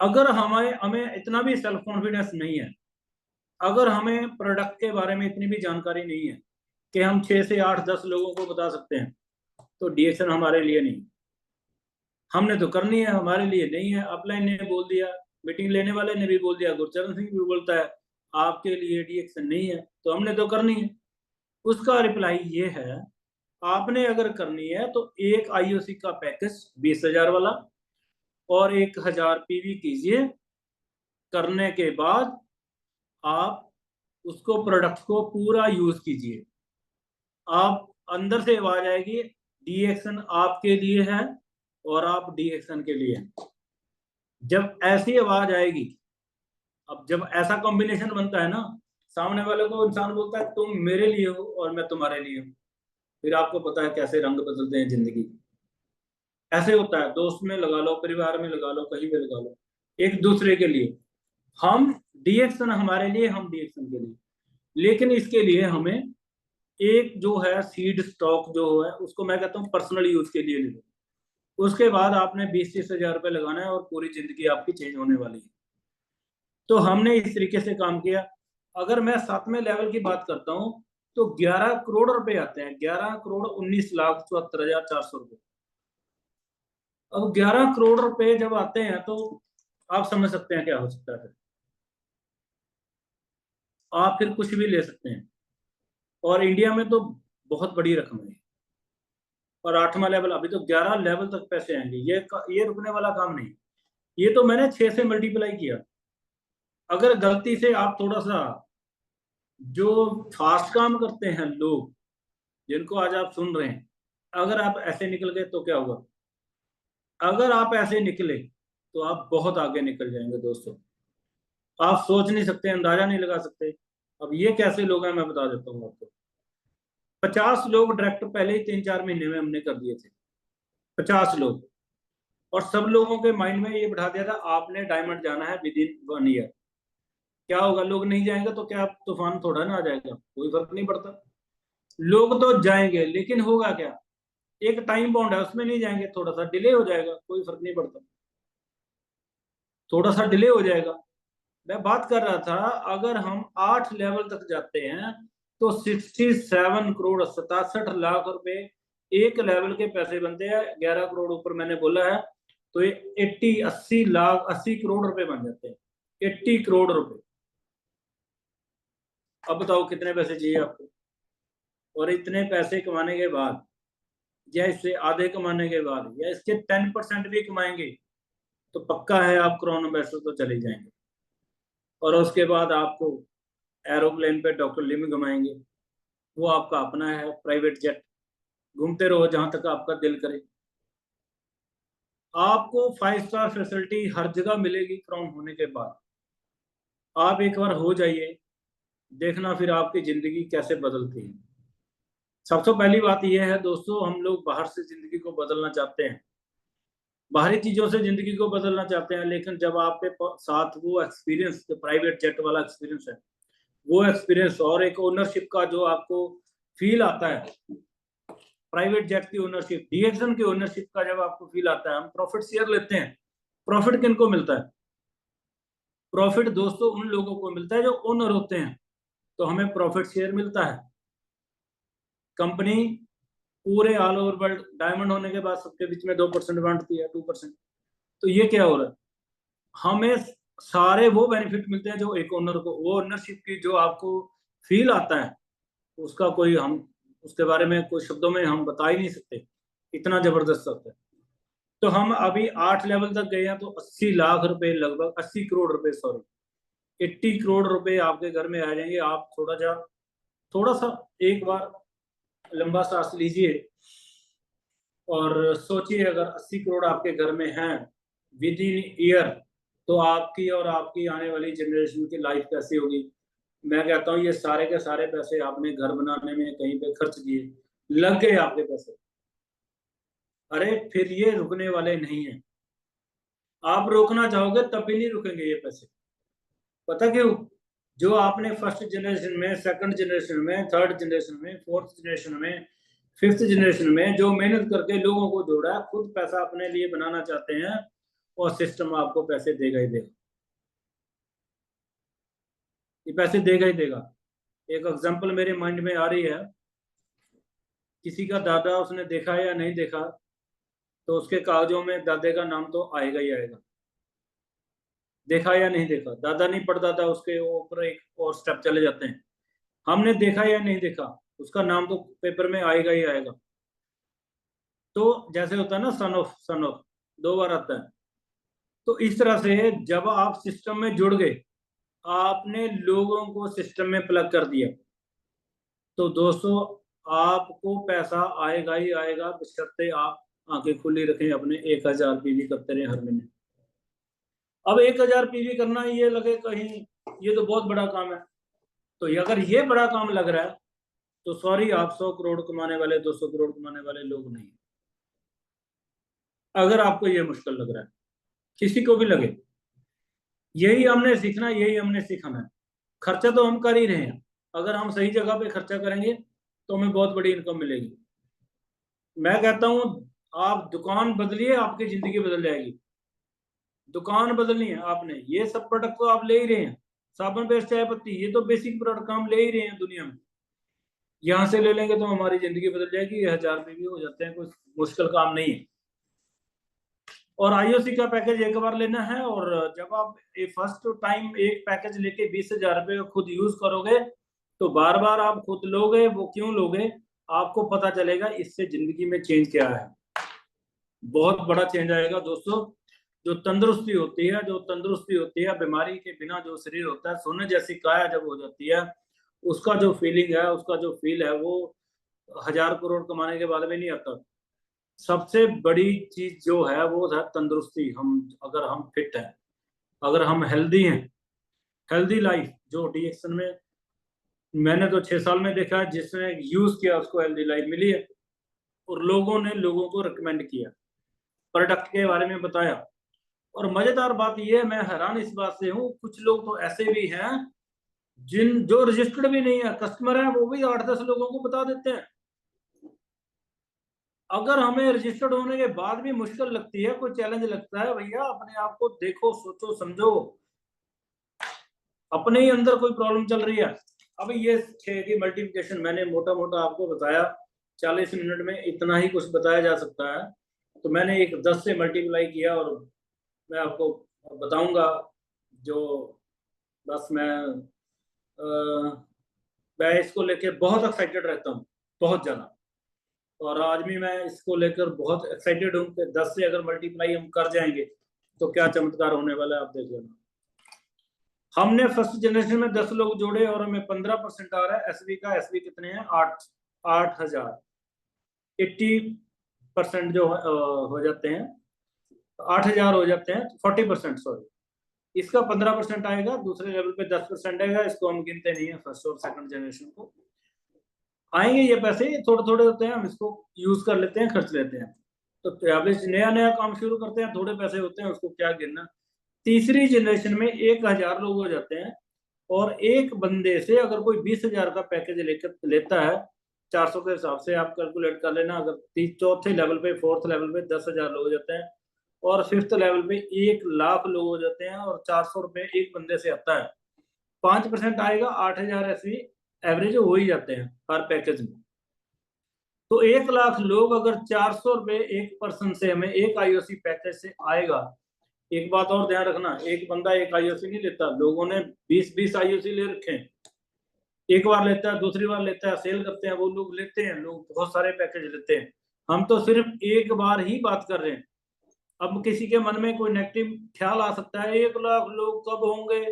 अगर हमें हमें इतना भी सेल्फ कॉन्फिडेंस नहीं है, अगर हमें प्रोडक्ट के बारे में इतनी भी जानकारी नहीं है कि हम 6 से 8 10 लोगों को बता सकते हैं, तो डीएक्शन हमारे लिए नहीं। हमने तो करनी है, हमारे लिए नहीं है। अपलाइन ने बोल दिया, मीटिंग लेने वाले ने भी बोल दिया, गुरचरण सिंह भी बोलता है आपके लिए डीएक्शन नहीं है, तो हमने तो करनी है। उसका रिप्लाई ये है, आपने अगर करनी है तो एक आईओसी का पैकेज 20,000 वाला और 1,000 पीवी कीजिए, करने के बाद आप उसको प्रोडक्ट को पूरा यूज कीजिए। आप अंदर से आवाज आएगी डीएक्शन आपके लिए है और आप डीएक्शन के लिए हैं। जब ऐसी आवाज आएगी, अब जब ऐसा कॉम्बिनेशन बनता है ना, सामने वाले को इंसान बोलता है तुम मेरे लिए हो और मैं तुम्हारे लिए हूँ, फिर आपको पता है कैसे रंग बदलते हैं जिंदगी। ऐसे होता है, दोस्त में लगा लो, परिवार में लगा लो, कहीं भी लगा लो, एक दूसरे के लिए। हम डीएक्शन हमारे लिए, हम डीएक्शन के लिए। लेकिन इसके लिए हमें एक जो है सीड स्टॉक जो है, उसको मैं कहता हूँ पर्सनल यूज के लिए ले लो। उसके बाद आपने 20-30 हजार रुपए लगाना है और पूरी जिंदगी आपकी चेंज होने वाली है। तो हमने इस तरीके से काम किया। अगर मैं 7वें लेवल की बात करता हूँ तो 11 करोड़ रुपए आते हैं, 11,19,74,400 रुपए। अब 11 करोड़ रुपए जब आते हैं तो आप समझ सकते हैं क्या हो सकता है। आप फिर कुछ भी ले सकते हैं, और इंडिया में तो बहुत बड़ी रकम है। और 8वां लेवल, अभी तो 11 लेवल तक पैसे आएंगे, ये रुकने वाला काम नहीं। ये तो मैंने 6 से मल्टीप्लाई किया। अगर गलती से आप थोड़ा सा, जो फास्ट काम करते हैं लोग, जिनको आज आप सुन रहे हैं, अगर आप ऐसे निकल गए तो क्या होगा? अगर आप ऐसे निकले तो आप बहुत आगे निकल जाएंगे दोस्तों। आप सोच नहीं सकते, अंदाजा नहीं लगा सकते। अब ये कैसे लोग हैं मैं बता देता हूँ आपको। 50 लोग डायरेक्ट पहले ही 3-4 महीने में हमने कर दिए थे। 50 लोग। और सब लोगों के माइंड में ये बैठा दिया था आपने डायमंड जाना है विद इन 1 ईयर। क्या होगा? लोग नहीं जाएंगे तो क्या तूफान थोड़ा ना आ जाएगा? कोई फर्क नहीं पड़ता। लोग तो जाएंगे, लेकिन होगा क्या? एक टाइम बाउंड है, उसमें नहीं जाएंगे, थोड़ा सा डिले हो जाएगा, कोई फर्क नहीं पड़ता। थोड़ा सा डिले हो जाएगा। मैं बात कर रहा था, अगर हम 8 लेवल तक जाते हैं तो 67 करोड़ 67 लाख रुपए एक लेवल के पैसे बनते हैं। 11 करोड़ ऊपर मैंने बोला है, तो ये 80 लाख 80 करोड़ रुपए बन जाते हैं। 80 करोड़ रुपए। अब बताओ कितने पैसे चाहिए आपको? और इतने पैसे कमाने के बाद, या इससे आधे कमाने के बाद, या इसके 10% भी कमाएंगे, तो पक्का है आप क्राउन एम्बेसडर तो चले जाएंगे। और उसके बाद आपको एरोप्लेन पे डॉक्टर लिम घुमाएंगे, वो आपका अपना है प्राइवेट जेट। घूमते रहो जहां तक आपका दिल करे। आपको 5 स्टार फैसिलिटी हर जगह मिलेगी क्राउन होने के बाद। आप एक बार हो जाइए, देखना फिर आपकी जिंदगी कैसे बदलती है। सबसे पहली बात यह है दोस्तों, हम लोग बाहर से जिंदगी को बदलना चाहते हैं, बाहरी चीजों से जिंदगी को बदलना चाहते हैं, लेकिन जब आपके साथ वो एक्सपीरियंस, जो प्राइवेट जेट वाला एक्सपीरियंस है, वो एक्सपीरियंस और एक ओनरशिप का जो आपको फील आता है, प्राइवेट जेट की ओनरशिप, डीएक्सन की ओनरशिप का जब आपको फील आता है, हम प्रॉफिट शेयर लेते हैं। प्रॉफिट किनको मिलता है? प्रॉफिट दोस्तों उन लोगों को मिलता है जो ओनर होते हैं, तो हमें प्रॉफिट शेयर मिलता है। कंपनी पूरे ऑल ओवर वर्ल्ड डायमंड होने के बाद सबके बीच में 2% बांटती है, 2%। तो ये क्या हो रहा है? हमें सारे वो बेनिफिट मिलते हैं जो एक ओनर को, वो ओनरशिप की जो आपको फील आता है, उसका कोई, हम उसके बारे में कोई शब्दों में हम बता ही नहीं सकते, इतना जबरदस्त होता है। तो हम अभी 8 लेवल तक गए हैं, तो 80 लाख रुपए, लगभग 80 करोड़ रुपए, सॉरी 80 करोड़ रुपए आपके घर में आ जाएंगे। आप थोड़ा सा एक बार लंबा सांस लीजिए और सोचिए, अगर 80 करोड़ आपके घर में हैं विद इन ईयर, तो आपकी और आपकी आने वाली जनरेशन की लाइफ कैसी होगी? मैं कहता हूँ ये सारे के सारे पैसे आपने घर बनाने में कहीं पे खर्च किए, लग गए आपके पैसे, अरे फिर ये रुकने वाले नहीं है। आप रोकना चाहोगे तब भी नहीं रुकेंगे ये पैसे। पता क्यों? जो आपने फर्स्ट जनरेशन में, सेकंड जनरेशन में, थर्ड जनरेशन में, फोर्थ जनरेशन में, फिफ्थ जनरेशन में जो मेहनत करके लोगों को जोड़ा, खुद पैसा अपने लिए बनाना चाहते हैं, और सिस्टम आपको पैसे देगा ही देगा। ये पैसे देगा ही देगा। एक एग्जांपल मेरे माइंड में आ रही है, किसी का दादा उसने देखा या नहीं देखा, तो उसके कागजों में दादे का नाम तो आएगा ही आएगा। देखा या नहीं देखा, दादा नहीं पढ़ता था, उसके ऊपर एक और स्टेप चले जाते हैं। हमने देखा या नहीं देखा, उसका नाम तो पेपर में आएगा ही आएगा। तो जैसे होता है ना, सन ऑफ 2 बार आता है। तो इस तरह से जब आप सिस्टम में जुड़ गए, आपने लोगों को सिस्टम में प्लग कर दिया, तो दोस्तों आपको पैसा आएगा ही आएगा, बशर्ते आप आंखें खुली रखें, अपने 1000 पीवी करते रहे हर महीने। अब 1000 पीवी करना, ये लगे कहीं ये तो बहुत बड़ा काम है, तो अगर ये बड़ा काम लग रहा है, तो सॉरी, आप 100 करोड़ कमाने वाले, 200 करोड़ कमाने वाले लोग नहीं। अगर आपको ये मुश्किल लग रहा है, किसी को भी लगे, यही हमने सीखना, यही हमने सिखाना है। खर्चा तो हम कर ही रहे हैं, अगर हम सही जगह पे खर्चा करेंगे तो हमें बहुत बड़ी इनकम मिलेगी। मैं कहता हूँ आप दुकान बदलिए, आपकी जिंदगी बदल जाएगी। दुकान बदलनी है आपने, ये सब प्रोडक्ट तो आप ले ही रहे हैं, साबुन पेस्ट चाय पत्ती, ये तो बेसिक प्रोडक्ट हम ले ही रहे हैं दुनिया में। यहाँ से ले लेंगे तो हमारी जिंदगी बदल जाएगी। 1000 रुपये भी हो जाते हैं, कोई मुश्किल काम नहीं है। और आईओसी का पैकेज एक बार लेना है, और जब आप फर्स्ट टाइम एक पैकेज लेके 20,000 रुपये का खुद यूज करोगे, तो बार बार आप खुद लोगे। वो क्यों लोगे? आपको पता चलेगा इससे जिंदगी में चेंज क्या है। बहुत बड़ा चेंज आएगा दोस्तों। जो तंदुरुस्ती होती है, बीमारी के बिना जो शरीर होता है, सोने जैसी काया जब हो जाती है, उसका जो फीलिंग है, उसका जो फील है, वो 1000 करोड़ कमाने के बाद में नहीं आता। सबसे बड़ी चीज जो है वो है तंदुरुस्ती। अगर हम फिट हैं, अगर हम हेल्दी हैं, हेल्दी लाइफ, जो डीएक्शन में मैंने तो 6 साल में देखा है, जिसने यूज किया उसको हेल्दी लाइफ मिली है, और लोगों ने लोगों को रिकमेंड किया, प्रोडक्ट के बारे में बताया। और मजेदार बात यह है, मैं हैरान इस बात से हूँ, कुछ लोग तो ऐसे भी हैं जिन जो रजिस्टर्ड भी नहीं है, कस्टमर है, वो भी 8-10 लोगों को बता देते हैं। अगर हमें रजिस्टर्ड होने के बाद भी मुश्किल लगती है, कोई चैलेंज लगता है, भैया अपने आप को देखो, सोचो, समझो, अपने ही अंदर कोई प्रॉब्लम चल रही है। अब ये 6 की मल्टीप्लिकेशन मैंने मोटा मोटा आपको बताया, 40 मिनट में इतना ही कुछ बताया जा सकता है, तो मैंने एक 10 से मल्टीप्लाई किया, और मैं आपको बताऊंगा। जो बस मैं इसको लेके बहुत एक्साइटेड रहता हूँ, बहुत ज्यादा। और आज भी मैं इसको लेकर बहुत एक्साइटेड हूँ कि 10 से अगर मल्टीप्लाई हम कर जाएंगे तो क्या चमत्कार होने वाला है, आप देख लेना। हमने फर्स्ट जनरेशन में 10 लोग जोड़े और हमें 15% आ रहा है एसवी का। एसवी कितने हैं? 8,000। 80% जो हो जाते हैं, 8,000 हो जाते हैं, 40%, सॉरी। इसका 15% आएगा, दूसरे लेवल पे 10% आएगा, इसको हम गिनते नहीं है फर्स्ट और सेकंड जनरेशन को। आएंगे ये पैसे, थोड़े थोड़े होते हैं, हम इसको यूज कर लेते हैं, खर्च लेते हैं। तो अभी नया नया काम शुरू करते हैं, थोड़े पैसे होते हैं, उसको क्या गिनना। तीसरी जनरेशन में 1,000 लोग हो जाते हैं, और एक बंदे से अगर कोई 20,000 का पैकेज लेकर लेता है, 400 के हिसाब से आप कैलकुलेट कर लेना। अगर चौथे लेवल पे, फोर्थ लेवल पे 10,000 लोग हो जाते हैं, और फिफ्थ लेवल पे 1,00,000 लोग हो जाते हैं, और 400 रुपये एक बंदे से आता है। 5% आएगा, 8,000 ऐसे एवरेज हो ही जाते हैं हर पैकेज में। तो 1,00,000 लोग अगर 400 रुपये एक पर्सन से हमें एक आईओसी पैकेज से आएगा। एक बात और ध्यान रखना, एक बंदा एक आईओसी नहीं लेता, लोगों ने 20-20 आईओसी ले रखे हैं। एक बार लेता है, दूसरी बार लेता है, सेल करते हैं, वो लोग लेते हैं, लोग बहुत सारे पैकेज लेते हैं। हम तो सिर्फ एक बार ही बात कर रहे हैं। अब किसी के मन में कोई नेगेटिव ख्याल आ सकता है, 1,00,000 लोग कब होंगे,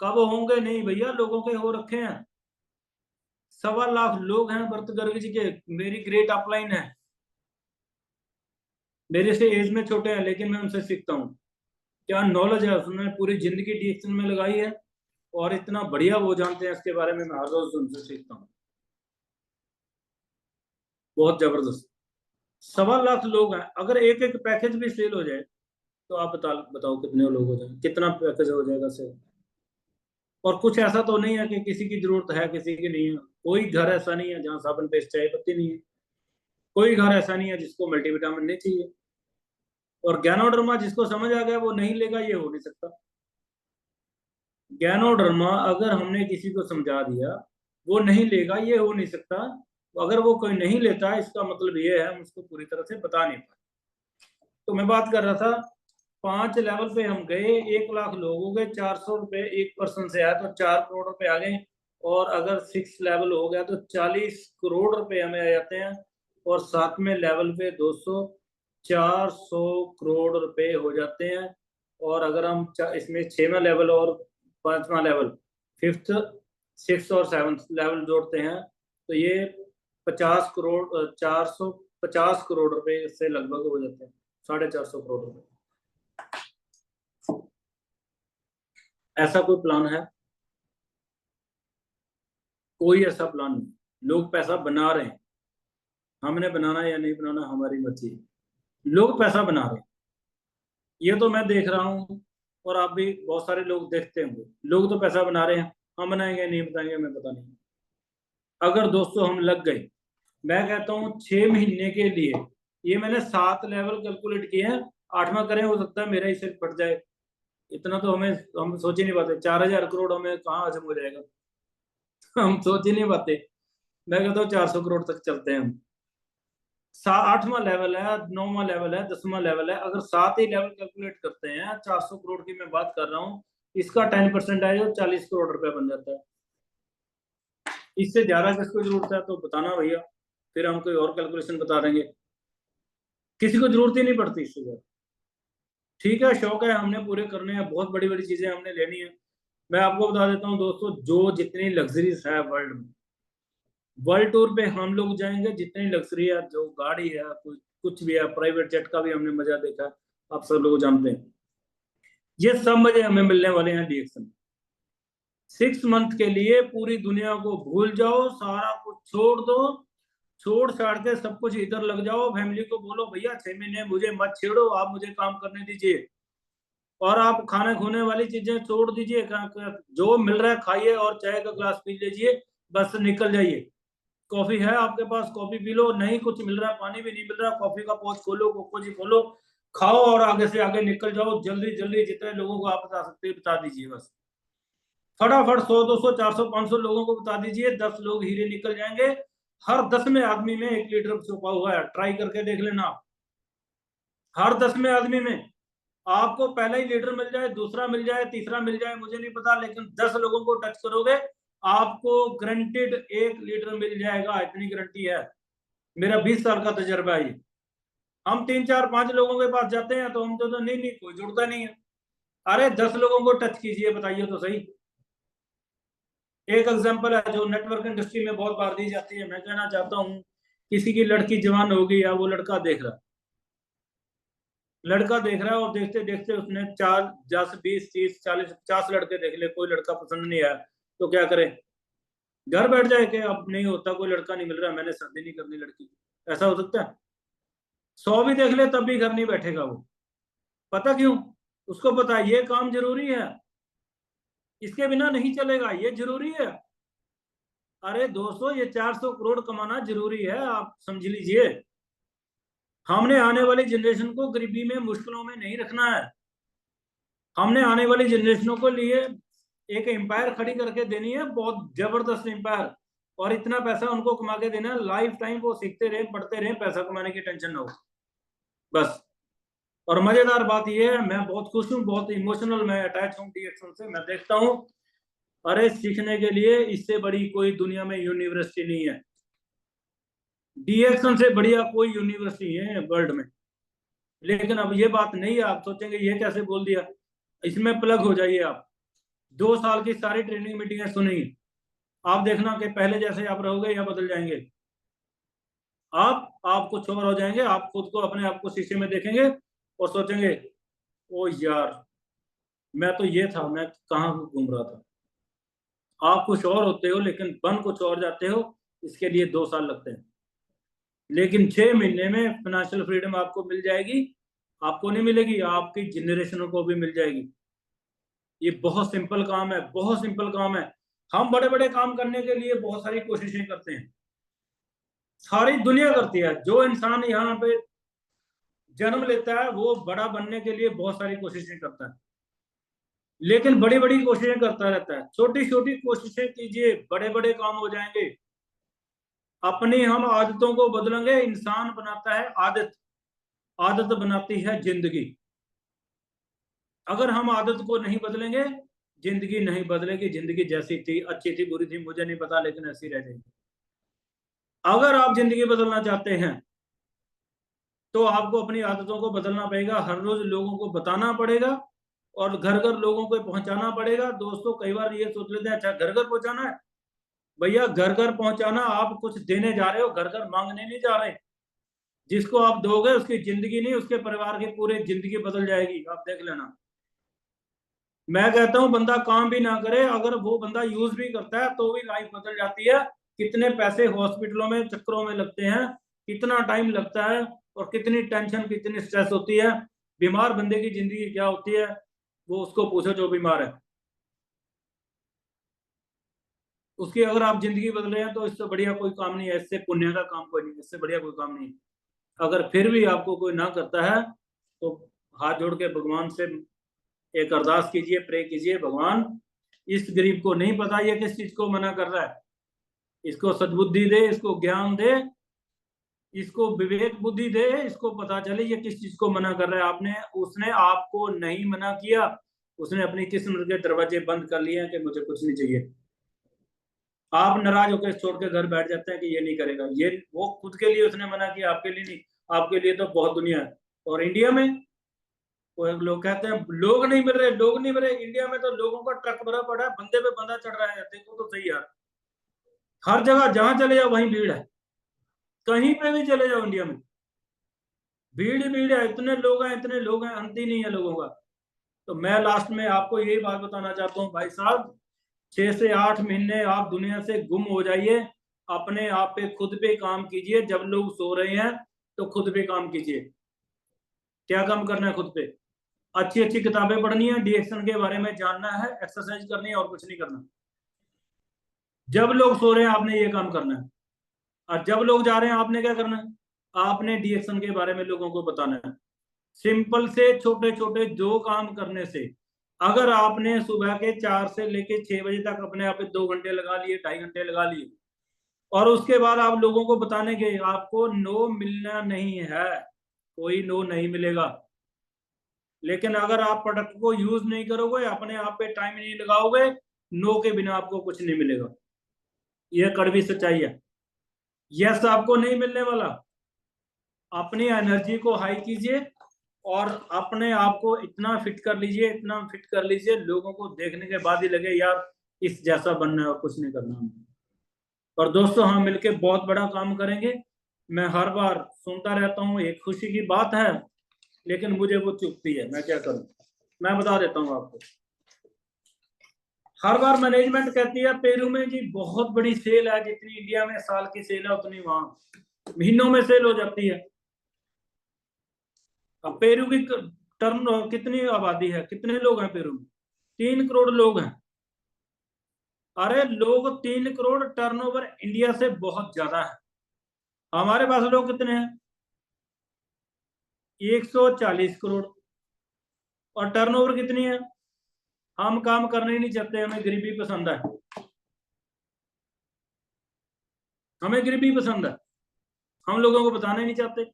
कब होंगे? नहीं भैया, लोगों के हो रखे हैं। 1,25,00,000 लोग हैं भरत गर्ग जी के, मेरी ग्रेट अपलाइन है, मेरे से एज में छोटे हैं, लेकिन मैं उनसे सीखता हूँ। क्या नॉलेज है, उसने पूरी जिंदगी डीएक्शन में लगाई है, और इतना बढ़िया वो जानते हैं इसके बारे में, मैं हर रोज उनसे सीखता हूँ। बहुत जबरदस्त। 1,25,00,000 लोग हैं, अगर एक एक पैकेज भी सेल हो जाए, तो आप बताओ कितने लोग हो जाए, कितना पैकेज हो जाएगा सेल। और कुछ ऐसा तो नहीं है कि किसी की जरूरत है, किसी की नहीं है। कोई घर ऐसा नहीं है जहाँ साबुन पेस्ट चाय पत्ती नहीं है। कोई घर ऐसा नहीं है जिसको मल्टीविटामिन नहीं चाहिए। और ज्ञानोडर्मा जिसको समझ आ गया वो नहीं लेगा, ये हो नहीं सकता। ज्ञानोडर्मा अगर हमने किसी को समझा दिया, वो नहीं लेगा, ये हो नहीं सकता। अगर वो कोई नहीं लेता, इसका मतलब ये है हम उसको पूरी तरह से बता नहीं पाए। तो मैं बात कर रहा था, 5 लेवल पे हम गए, 1,00,000 लोग हो गए, 400 रुपये एक पर्सन से आया, तो 4 करोड़ रुपए आ गए। और अगर 6 लेवल हो गया तो 40 करोड़ रुपए हमें आ जाते हैं। और 7वें लेवल पे 400 करोड़ रुपए हो जाते हैं। और अगर हम इसमें 6वां लेवल और 5वां लेवल, फिफ्थ, 6th और 7th लेवल जोड़ते हैं, तो ये 50 करोड़, 450 करोड़ रुपए से लगभग हो जाते हैं, 450 करोड़ रुपए। ऐसा कोई प्लान है? कोई ऐसा प्लान नहीं। लोग पैसा बना रहे हैं, हमने बनाना या नहीं बनाना हमारी मर्जी है। लोग पैसा बना रहे हैं, ये तो मैं देख रहा हूँ, और आप भी बहुत सारे लोग देखते होंगे। लोग तो पैसा बना रहे हैं, हम बनाएंगे नहीं बताएंगे, मैं पता नहीं। अगर दोस्तों हम लग गए, मैं कहता हूँ 6 महीने के लिए, ये मैंने 7 लेवल कैलकुलेट किए हैं, 8वां करें, हो सकता है मेरा ही सिर फट जाए। इतना तो हम सोच ही नहीं पाते, 4,000 करोड़ हमें कहाँ हजम हो जाएगा। हम सोच ही नहीं पाते। मैं कहता हूँ 400 करोड़ तक चलते हैं हम। 8वां लेवल है, 9वां लेवल है, 10वां लेवल है, अगर 7 ही लेवल कैलकुलेट करते हैं, 400 करोड़ की मैं बात कर रहा हूँ, इसका 10% आएगा, 40 करोड़ रुपया बन जाता है। इससे ज्यादा किसको जरूरत है तो बताना भैया, फिर हम कोई और कैलकुलेशन बता देंगे। किसी को जरूरत ही नहीं पड़ती इससे ज्यादा। ठीक है, शौक है, हमने पूरे करने हैं, बहुत बड़ी बड़ी चीजें हमने लेनी है। मैं आपको बता देता हूँ दोस्तों, जो जितनी लग्जरीज है वर्ल्ड में, वर्ल्ड टूर पे हम लोग जाएंगे, जितनी लग्जरी है, जो गाड़ी है, कुछ कुछ भी है, प्राइवेट जेट का भी हमने मजा देखा है, आप सब लोग जानते हैं। ये सब मजे हमें मिलने वाले हैं डीएक्सन। 6 मंथ के लिए पूरी दुनिया को भूल जाओ, सारा कुछ छोड़ दो, छोड़ छाड़ के सब कुछ इधर लग जाओ। फैमिली को बोलो भैया 6 महीने मुझे मत छेड़ो, आप मुझे काम करने दीजिए, और आप खाने खोने वाली चीजें छोड़ दीजिए, जो मिल रहा है खाइए और चाय का ग्लास पी लीजिए, बस निकल जाइए। कॉफी है आपके पास, कॉफी पी लो, नहीं कुछ मिल रहा है, पानी भी नहीं मिल रहा, कॉफी का पोस्ट खोलो, कोको जी खोलो, खाओ और आगे से आगे निकल जाओ। जल्दी जल्दी जितने लोगों को आप बता सकते हैं बता दीजिए, बस फटाफट 100 200 400 500 लोगों को बता दीजिए, 10 लोग हीरे निकल जाएंगे। हर 10वें आदमी में 1 लीटर छुपा हुआ है, ट्राई करके देख लेना आप। हर 10वें आदमी में आपको पहला ही लीडर मिल जाए, दूसरा मिल जाए, तीसरा मिल जाए, मुझे नहीं पता, लेकिन 10 लोगों को टच करोगे, आपको ग्रंटेड 1 लीडर मिल जाएगा, इतनी गारंटी है। मेरा 20 साल का तजर्बा है ये। हम 3 4 5 लोगों के पास जाते हैं तो हम तो नहीं नहीं कोई जुड़ता नहीं है। अरे 10 लोगों को टच कीजिए, बताइए तो सही। एक एग्जांपल है जो नेटवर्क इंडस्ट्री में बहुत बार दी जाती है, मैं कहना चाहता हूँ, किसी की लड़की जवान होगी या वो लड़का देख रहा है, लड़का देख रहा है और देखते देखते उसने 4 10 20 30 40 50 लड़के देख ले, कोई लड़का पसंद नहीं आया, तो क्या करे? घर बैठ जाए कि अब नहीं होता, कोई लड़का नहीं मिल रहा, मैंने शादी नहीं करनी लड़की की? ऐसा हो सकता है? 100 भी देख ले तब भी घर नहीं बैठेगा वो। पता क्यों? उसको पता है ये काम जरूरी है, इसके बिना नहीं चलेगा, ये जरूरी है। अरे दोस्तों, ये 400 करोड़ कमाना जरूरी है, आप समझ लीजिए। हमने आने वाली जनरेशन को गरीबी में मुश्किलों में नहीं रखना है, हमने आने वाली जनरेशनों को लिए एक एम्पायर खड़ी करके देनी है, बहुत जबरदस्त एम्पायर, और इतना पैसा उनको कमा के देना है, लाइफ टाइम वो सीखते रहे, पढ़ते रहे, पैसा कमाने की टेंशन ना हो, बस। और मजेदार बात यह है, मैं बहुत खुश हूँ, बहुत इमोशनल मैं अटैच हूँ डीएक्शन से। मैं देखता हूँ, अरे सीखने के लिए इससे बड़ी कोई दुनिया में यूनिवर्सिटी नहीं है, डीएक्शन से बढ़िया कोई यूनिवर्सिटी है वर्ल्ड में। लेकिन अब ये बात नहीं है, आप सोचेंगे ये कैसे बोल दिया, इसमें प्लग हो जाइए आप। 2 साल की सारी ट्रेनिंग मीटिंगें सुनिए, आप देखना कि पहले जैसे आप रहोगे या बदल जाएंगे। आप कुछ और हो जाएंगे, आप खुद को अपने आप को शीशे में देखेंगे और सोचेंगे ओ यार, मैं तो ये था, मैं कहाँ घूम रहा था। आप कुछ और होते हो लेकिन बन कुछ और जाते हो, इसके लिए 2 साल लगते हैं, लेकिन 6 महीने में फाइनेंशियल फ्रीडम आपको मिल जाएगी। आपको नहीं मिलेगी, आपकी जनरेशनों को भी मिल जाएगी। ये बहुत सिंपल काम है, बहुत सिंपल काम है। हम बड़े बड़े काम करने के लिए बहुत सारी कोशिशें करते हैं, सारी दुनिया करती है। जो इंसान यहाँ पे जन्म लेता है वो बड़ा बनने के लिए बहुत सारी कोशिशें करता है, लेकिन बड़ी बड़ी कोशिशें करता रहता है। छोटी छोटी कोशिशें कीजिए, बड़े बड़े काम हो जाएंगे। अपनी हम आदतों को बदलेंगे, इंसान बनाता है आदत, आदत बनाती है जिंदगी। अगर हम आदत को नहीं बदलेंगे, जिंदगी नहीं बदलेगी। जिंदगी जैसी थी, अच्छी थी बुरी थी मुझे नहीं पता, लेकिन ऐसी रह जाएगी। अगर आप जिंदगी बदलना चाहते हैं तो आपको अपनी आदतों को बदलना पड़ेगा, हर रोज लोगों को बताना पड़ेगा और घर घर लोगों को पहुंचाना पड़ेगा। दोस्तों कई बार ये सोच लेते हैं अच्छा घर घर पहुंचाना है, भैया घर घर पहुंचाना, आप कुछ देने जा रहे हो, घर घर मांगने नहीं जा रहे। जिसको आप दोगे उसकी जिंदगी नहीं, उसके परिवार की पूरी जिंदगी बदल जाएगी, आप देख लेना। मैं कहता हूं बंदा काम भी ना करे, अगर वो बंदा यूज भी करता है तो भी लाइफ बदल जाती है। कितने पैसे हॉस्पिटलों में चक्करों में लगते हैं, कितना टाइम लगता है, और कितनी टेंशन कितनी स्ट्रेस होती है। बीमार बंदे की जिंदगी क्या होती है वो उसको पूछो जो बीमार है, उसकी अगर आप जिंदगी बदले हैं तो इससे बढ़िया कोई काम नहीं है, इससे पुण्य का काम कोई नहीं, इससे बढ़िया कोई काम नहीं है। अगर फिर भी आपको कोई ना करता है तो हाथ जोड़ के भगवान से एक अरदास कीजिए, प्रे कीजिए, भगवान इस गरीब को नहीं पता ये किस चीज को मना कर रहा है, इसको सद्बुद्धि दे, इसको ज्ञान दे, इसको विवेक बुद्धि दे, इसको पता चले ये किस चीज को मना कर रहा है। आपने उसने आपको नहीं मना किया, उसने अपनी किस्मत के दरवाजे बंद कर लिए हैं कि मुझे कुछ नहीं चाहिए। आप नाराज होकर छोड़ के घर बैठ जाते हैं कि ये नहीं करेगा, ये वो खुद के लिए उसने मना किया, आपके लिए नहीं। आपके लिए तो बहुत दुनिया है। और इंडिया में कोई लोग कहते हैं लोग नहीं मिल रहे, लोग नहीं मिल रहे। इंडिया में तो लोगों का ट्रक भरा पड़ा है, बंदे पे बंदा चढ़ रहा है, देखो तो सही यार। हर जगह जहां चले जाओ वहीं भीड़ है, कहीं पे भी चले जाओ इंडिया में भीड़ ही भीड़ है, इतने लोग हैं, इतने लोग हैं, अंत ही नहीं है लोगों का। तो मैं लास्ट में आपको यही बात बताना चाहता हूँ भाई साहब, 6 से 8 महीने आप दुनिया से गुम हो जाइए, अपने आप पे खुद पे काम कीजिए। जब लोग सो रहे हैं तो खुद पे काम कीजिए। क्या काम करना है? खुद पे अच्छी अच्छी किताबें पढ़नी है, डीएक्शन के बारे में जानना है, एक्सरसाइज करनी है, और कुछ नहीं करना। जब लोग सो रहे हैं आपने ये काम करना है, और जब लोग जा रहे हैं आपने क्या करना है? आपने डीएक्शन के बारे में लोगों को बताना है। सिंपल से छोटे छोटे 2 काम करने से, अगर आपने सुबह के 4 से लेके 6 बजे तक अपने आप पे 2 घंटे लगा लिए, 2.5 घंटे लगा लिए, और उसके बाद आप लोगों को बताने के, आपको नो मिलना नहीं है, कोई नो नहीं मिलेगा। लेकिन अगर आप प्रोडक्ट को यूज नहीं करोगे, अपने आप पे टाइम नहीं लगाओगे, नो के बिना आपको कुछ नहीं मिलेगा। यह कड़वी सच्चाई है। यस आपको नहीं मिलने वाला। अपनी एनर्जी को हाई कीजिए और अपने आप को इतना फिट कर लीजिए, इतना फिट कर लीजिए, लोगों को देखने के बाद ही लगे यार इस जैसा बनना है और कुछ नहीं करना हमें। और दोस्तों हम मिलके बहुत बड़ा काम करेंगे। मैं हर बार सुनता रहता हूँ, एक खुशी की बात है, लेकिन मुझे वो चुभती है, मैं क्या करूं। मैं बता देता हूँ आपको। हर बार मैनेजमेंट कहती है पेरू में जी बहुत बड़ी सेल है, जितनी इंडिया में साल की सेल है उतनी वहां महीनों में सेल हो जाती है। अब पेरू की टर्न कितनी आबादी है, कितने लोग हैं पेरू में? 3 करोड़ लोग हैं। अरे लोग 3 करोड़, टर्नओवर इंडिया से बहुत ज्यादा है। हमारे पास लोग कितने हैं? 140 करोड़। और टर्नओवर कितनी है? हम काम करने ही नहीं चाहते, हमें गरीबी पसंद है, हमें गरीबी पसंद है, हम लोगों को बताना ही नहीं चाहते।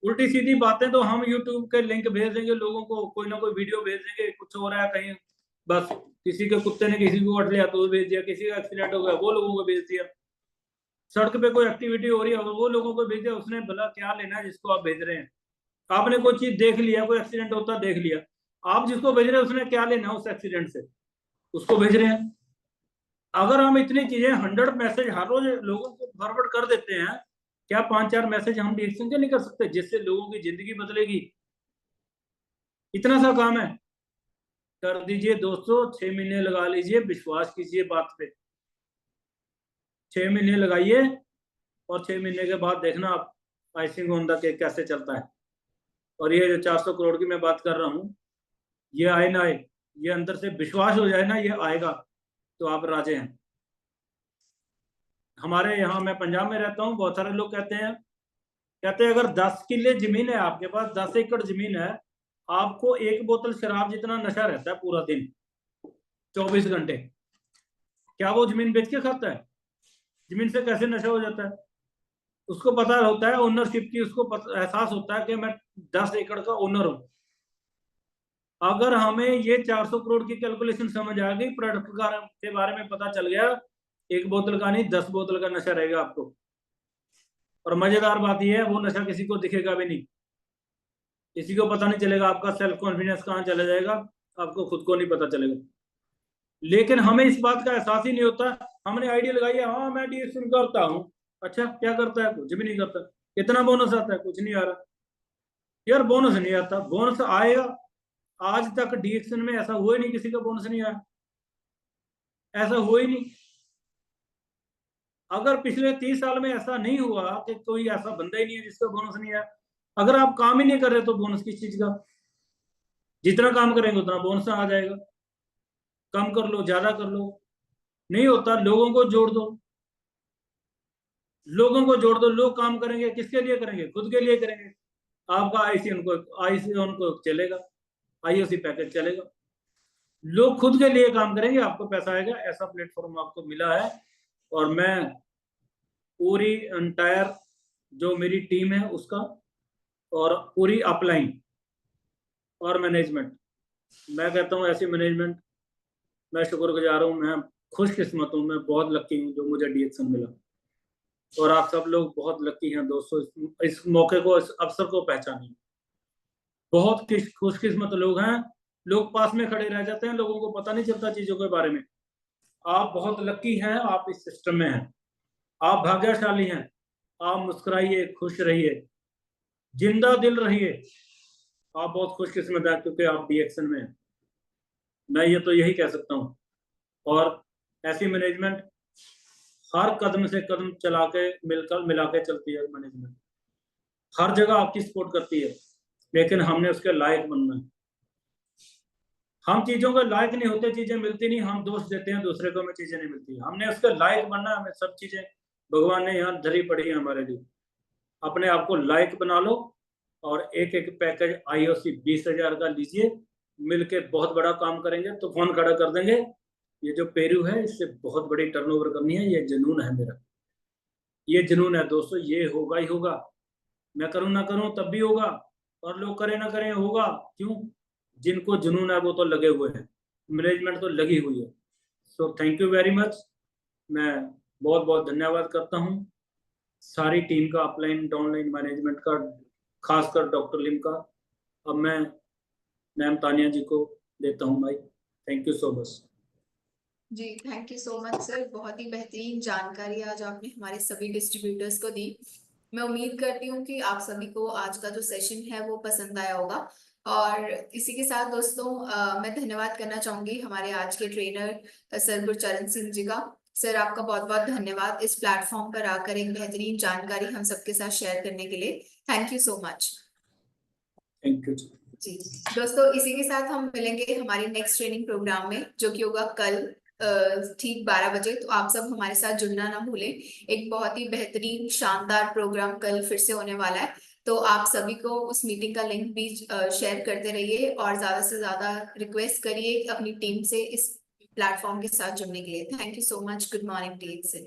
उल्टी सीधी बातें तो हम यूट्यूब के लिंक भेज देंगे लोगों को, कोई ना कोई वीडियो भेज देंगे, कुछ हो रहा है कहीं, बस किसी के कुत्ते ने किसी को कट लिया तो भेज दिया, किसी का एक्सीडेंट हो गया वो लोगों को भेज दिया, सड़क पे कोई एक्टिविटी हो रही है वो लोगों को भेज दिया। उसने भला क्या लेना है जिसको आप भेज रहे हैं? आपने कोई चीज देख लिया, कोई एक्सीडेंट होता देख लिया, आप जिसको भेज रहे हैं उसने क्या लेना है उस एक्सीडेंट से, उसको भेज रहे हैं। अगर हम इतनी चीजें 100 मैसेज हर रोज लोगों को फॉरवर्ड कर देते हैं, क्या 5-4 मैसेज हम डिएक्शन के नहीं कर सकते जिससे लोगों की जिंदगी बदलेगी? इतना सा काम है, कर दीजिए दोस्तों। 6 महीने लगा लीजिए, विश्वास कीजिए बात पे। 6 महीने लगाइए और 6 महीने के बाद देखना आप आइसिंग ऑन द केक कैसे चलता है। और ये जो 400 करोड़ की मैं बात कर रहा हूँ, ये आए ना आए, ये अंदर से विश्वास हो जाए ना ये आएगा, तो आप राजे हैं। हमारे यहाँ, मैं पंजाब में रहता हूँ, बहुत सारे लोग कहते हैं अगर 10 किले जमीन है आपके पास, 10 एकड़ जमीन है, आपको 1 बोतल शराब जितना नशा रहता है पूरा दिन, 24 घंटे। क्या वो जमीन बेच के खाता है? जमीन से कैसे नशा हो जाता है? उसको पता होता है ओनरशिप की, उसको एहसास होता है कि मैं 10 एकड़ का ओनर हूं। अगर हमें ये 400 करोड़ की कैलकुलेशन समझ आ गई, प्रोडक्ट के बारे में पता चल गया, 1 बोतल का नहीं 10 बोतल का नशा रहेगा आपको। और मजेदार बात यह है वो नशा किसी को दिखेगा भी नहीं, किसी को पता नहीं चलेगा, आपका सेल्फ कॉन्फिडेंस कहाँ चला जाएगा, आपको खुद को नहीं पता चलेगा। लेकिन हमें इस बात का एहसास ही नहीं होता। हमने आइडिया लगाई है, हाँ मैं डीएक्शन करता हूँ। अच्छा क्या करता है? कुछ भी नहीं करता। कितना बोनस आता है? कुछ नहीं आ रहा। यार बोनस नहीं आता, बोनस आएगा। आज तक डीएक्शन में ऐसा हुआ ही नहीं किसी का बोनस नहीं आया, ऐसा हुआ ही नहीं। अगर पिछले 30 साल में ऐसा नहीं हुआ कि कोई ऐसा बंदा ही नहीं है जिसका बोनस नहीं आया। अगर आप काम ही नहीं कर रहे तो बोनस किस चीज का? जितना काम करेंगे उतना बोनस आ जाएगा। कम कर लो, ज्यादा कर लो, नहीं होता। लोगों को जोड़ दो, लोगों को जोड़ दो, लोग काम करेंगे, किसके लिए करेंगे? खुद के लिए करेंगे। आपका आईसी उनको चलेगा, आईओसी पैकेज चलेगा, लोग खुद के लिए काम करेंगे, आपको पैसा आएगा। ऐसा प्लेटफॉर्म आपको मिला है। और मैं पूरी एंटायर जो मेरी टीम है उसका, और पूरी अपलाइन और मैनेजमेंट, मैं कहता हूँ ऐसी मैनेजमेंट, मैं शुक्रगुजार हूँ, मैं खुशकिस्मत हूँ, मैं बहुत लकी हूँ जो मुझे डीएक्शन मिला। और आप सब लोग बहुत लकी हैं दोस्तों, इस मौके को, इस अवसर को पहचानिए। बहुत खुशकिस्मत लोग हैं, लोग पास में खड़े रह जाते हैं, लोगों को पता नहीं चलता चीजों के बारे में। आप बहुत लकी हैं, आप इस सिस्टम में हैं, आप भाग्यशाली हैं। आप मुस्कुराइए, खुश रहिए, जिंदा दिल रहिए। आप बहुत खुशकिस्मत हैं क्योंकि आप डीएक्शन में हैं। मैं ये तो यही कह सकता हूँ। और ऐसी मैनेजमेंट हर कदम से कदम चला के मिला के चलती है। मैनेजमेंट हर जगह आपकी सपोर्ट करती है, लेकिन हमने उसके लायक बनना है। हम चीजों के लायक नहीं होते, चीजें मिलती नहीं, हम दोष देते हैं दूसरे को, हमें चीजें नहीं मिलती। हमने उसके लायक बनना है, हमें सब चीजें भगवान ने यहाँ धरी पड़ी है हमारे लिए। अपने आप को लायक बना लो और एक एक पैकेज आईओसी 20,000 का लीजिए, मिलके बहुत बड़ा काम करेंगे, तूफान खड़ा कर देंगे। ये जो पेरू है, इससे बहुत बड़ी टर्नओवर करनी है, ये जुनून है मेरा, ये जुनून है दोस्तों, ये होगा ही होगा। मैं करूं ना करूं तब भी होगा, और लोग करें ना करें होगा। क्यों? जिनको जुनून है वो तो लगे हुए हैं, मैनेजमेंट तो लगी हुई है। So thank you very much. मैं बहुत बहुत धन्यवाद करता हूं सारी टीम का, अपलाइन डाउनलाइन मैनेजमेंट का, खासकर डॉक्टर लिम का। अब मैं मैम तानिया जी को देता हूं mike. Thank you so much. Ji thank you so much sir, बहुत ही बेहतरीन जानकारी आज आपने हमारे सभी डिस्ट्रीब्यूटर्स को दी। मैं उम्मीद करती हूँ कि आप सभी को आज का जो सेशन है वो पसंद आया होगा। और इसी के साथ दोस्तों मैं धन्यवाद करना चाहूंगी हमारे आज के ट्रेनर सर गुरचरण सिंह जी का। सर आपका बहुत बहुत धन्यवाद इस प्लेटफॉर्म पर आकर एक बेहतरीन जानकारी हम सबके साथ शेयर करने के लिए। Thank you so much. Thank you. जी दोस्तों, इसी के साथ हम मिलेंगे हमारे नेक्स्ट ट्रेनिंग प्रोग्राम में, जो कि होगा कल ठीक 12 बजे। तो आप सब हमारे साथ जुड़ना ना भूलें। एक बहुत ही बेहतरीन शानदार प्रोग्राम कल फिर से होने वाला है। तो आप सभी को उस मीटिंग का लिंक भी शेयर करते रहिए और ज्यादा से ज्यादा रिक्वेस्ट करिए अपनी टीम से इस प्लेटफॉर्म के साथ जुड़ने के लिए। Thank you so much. Good morning team से।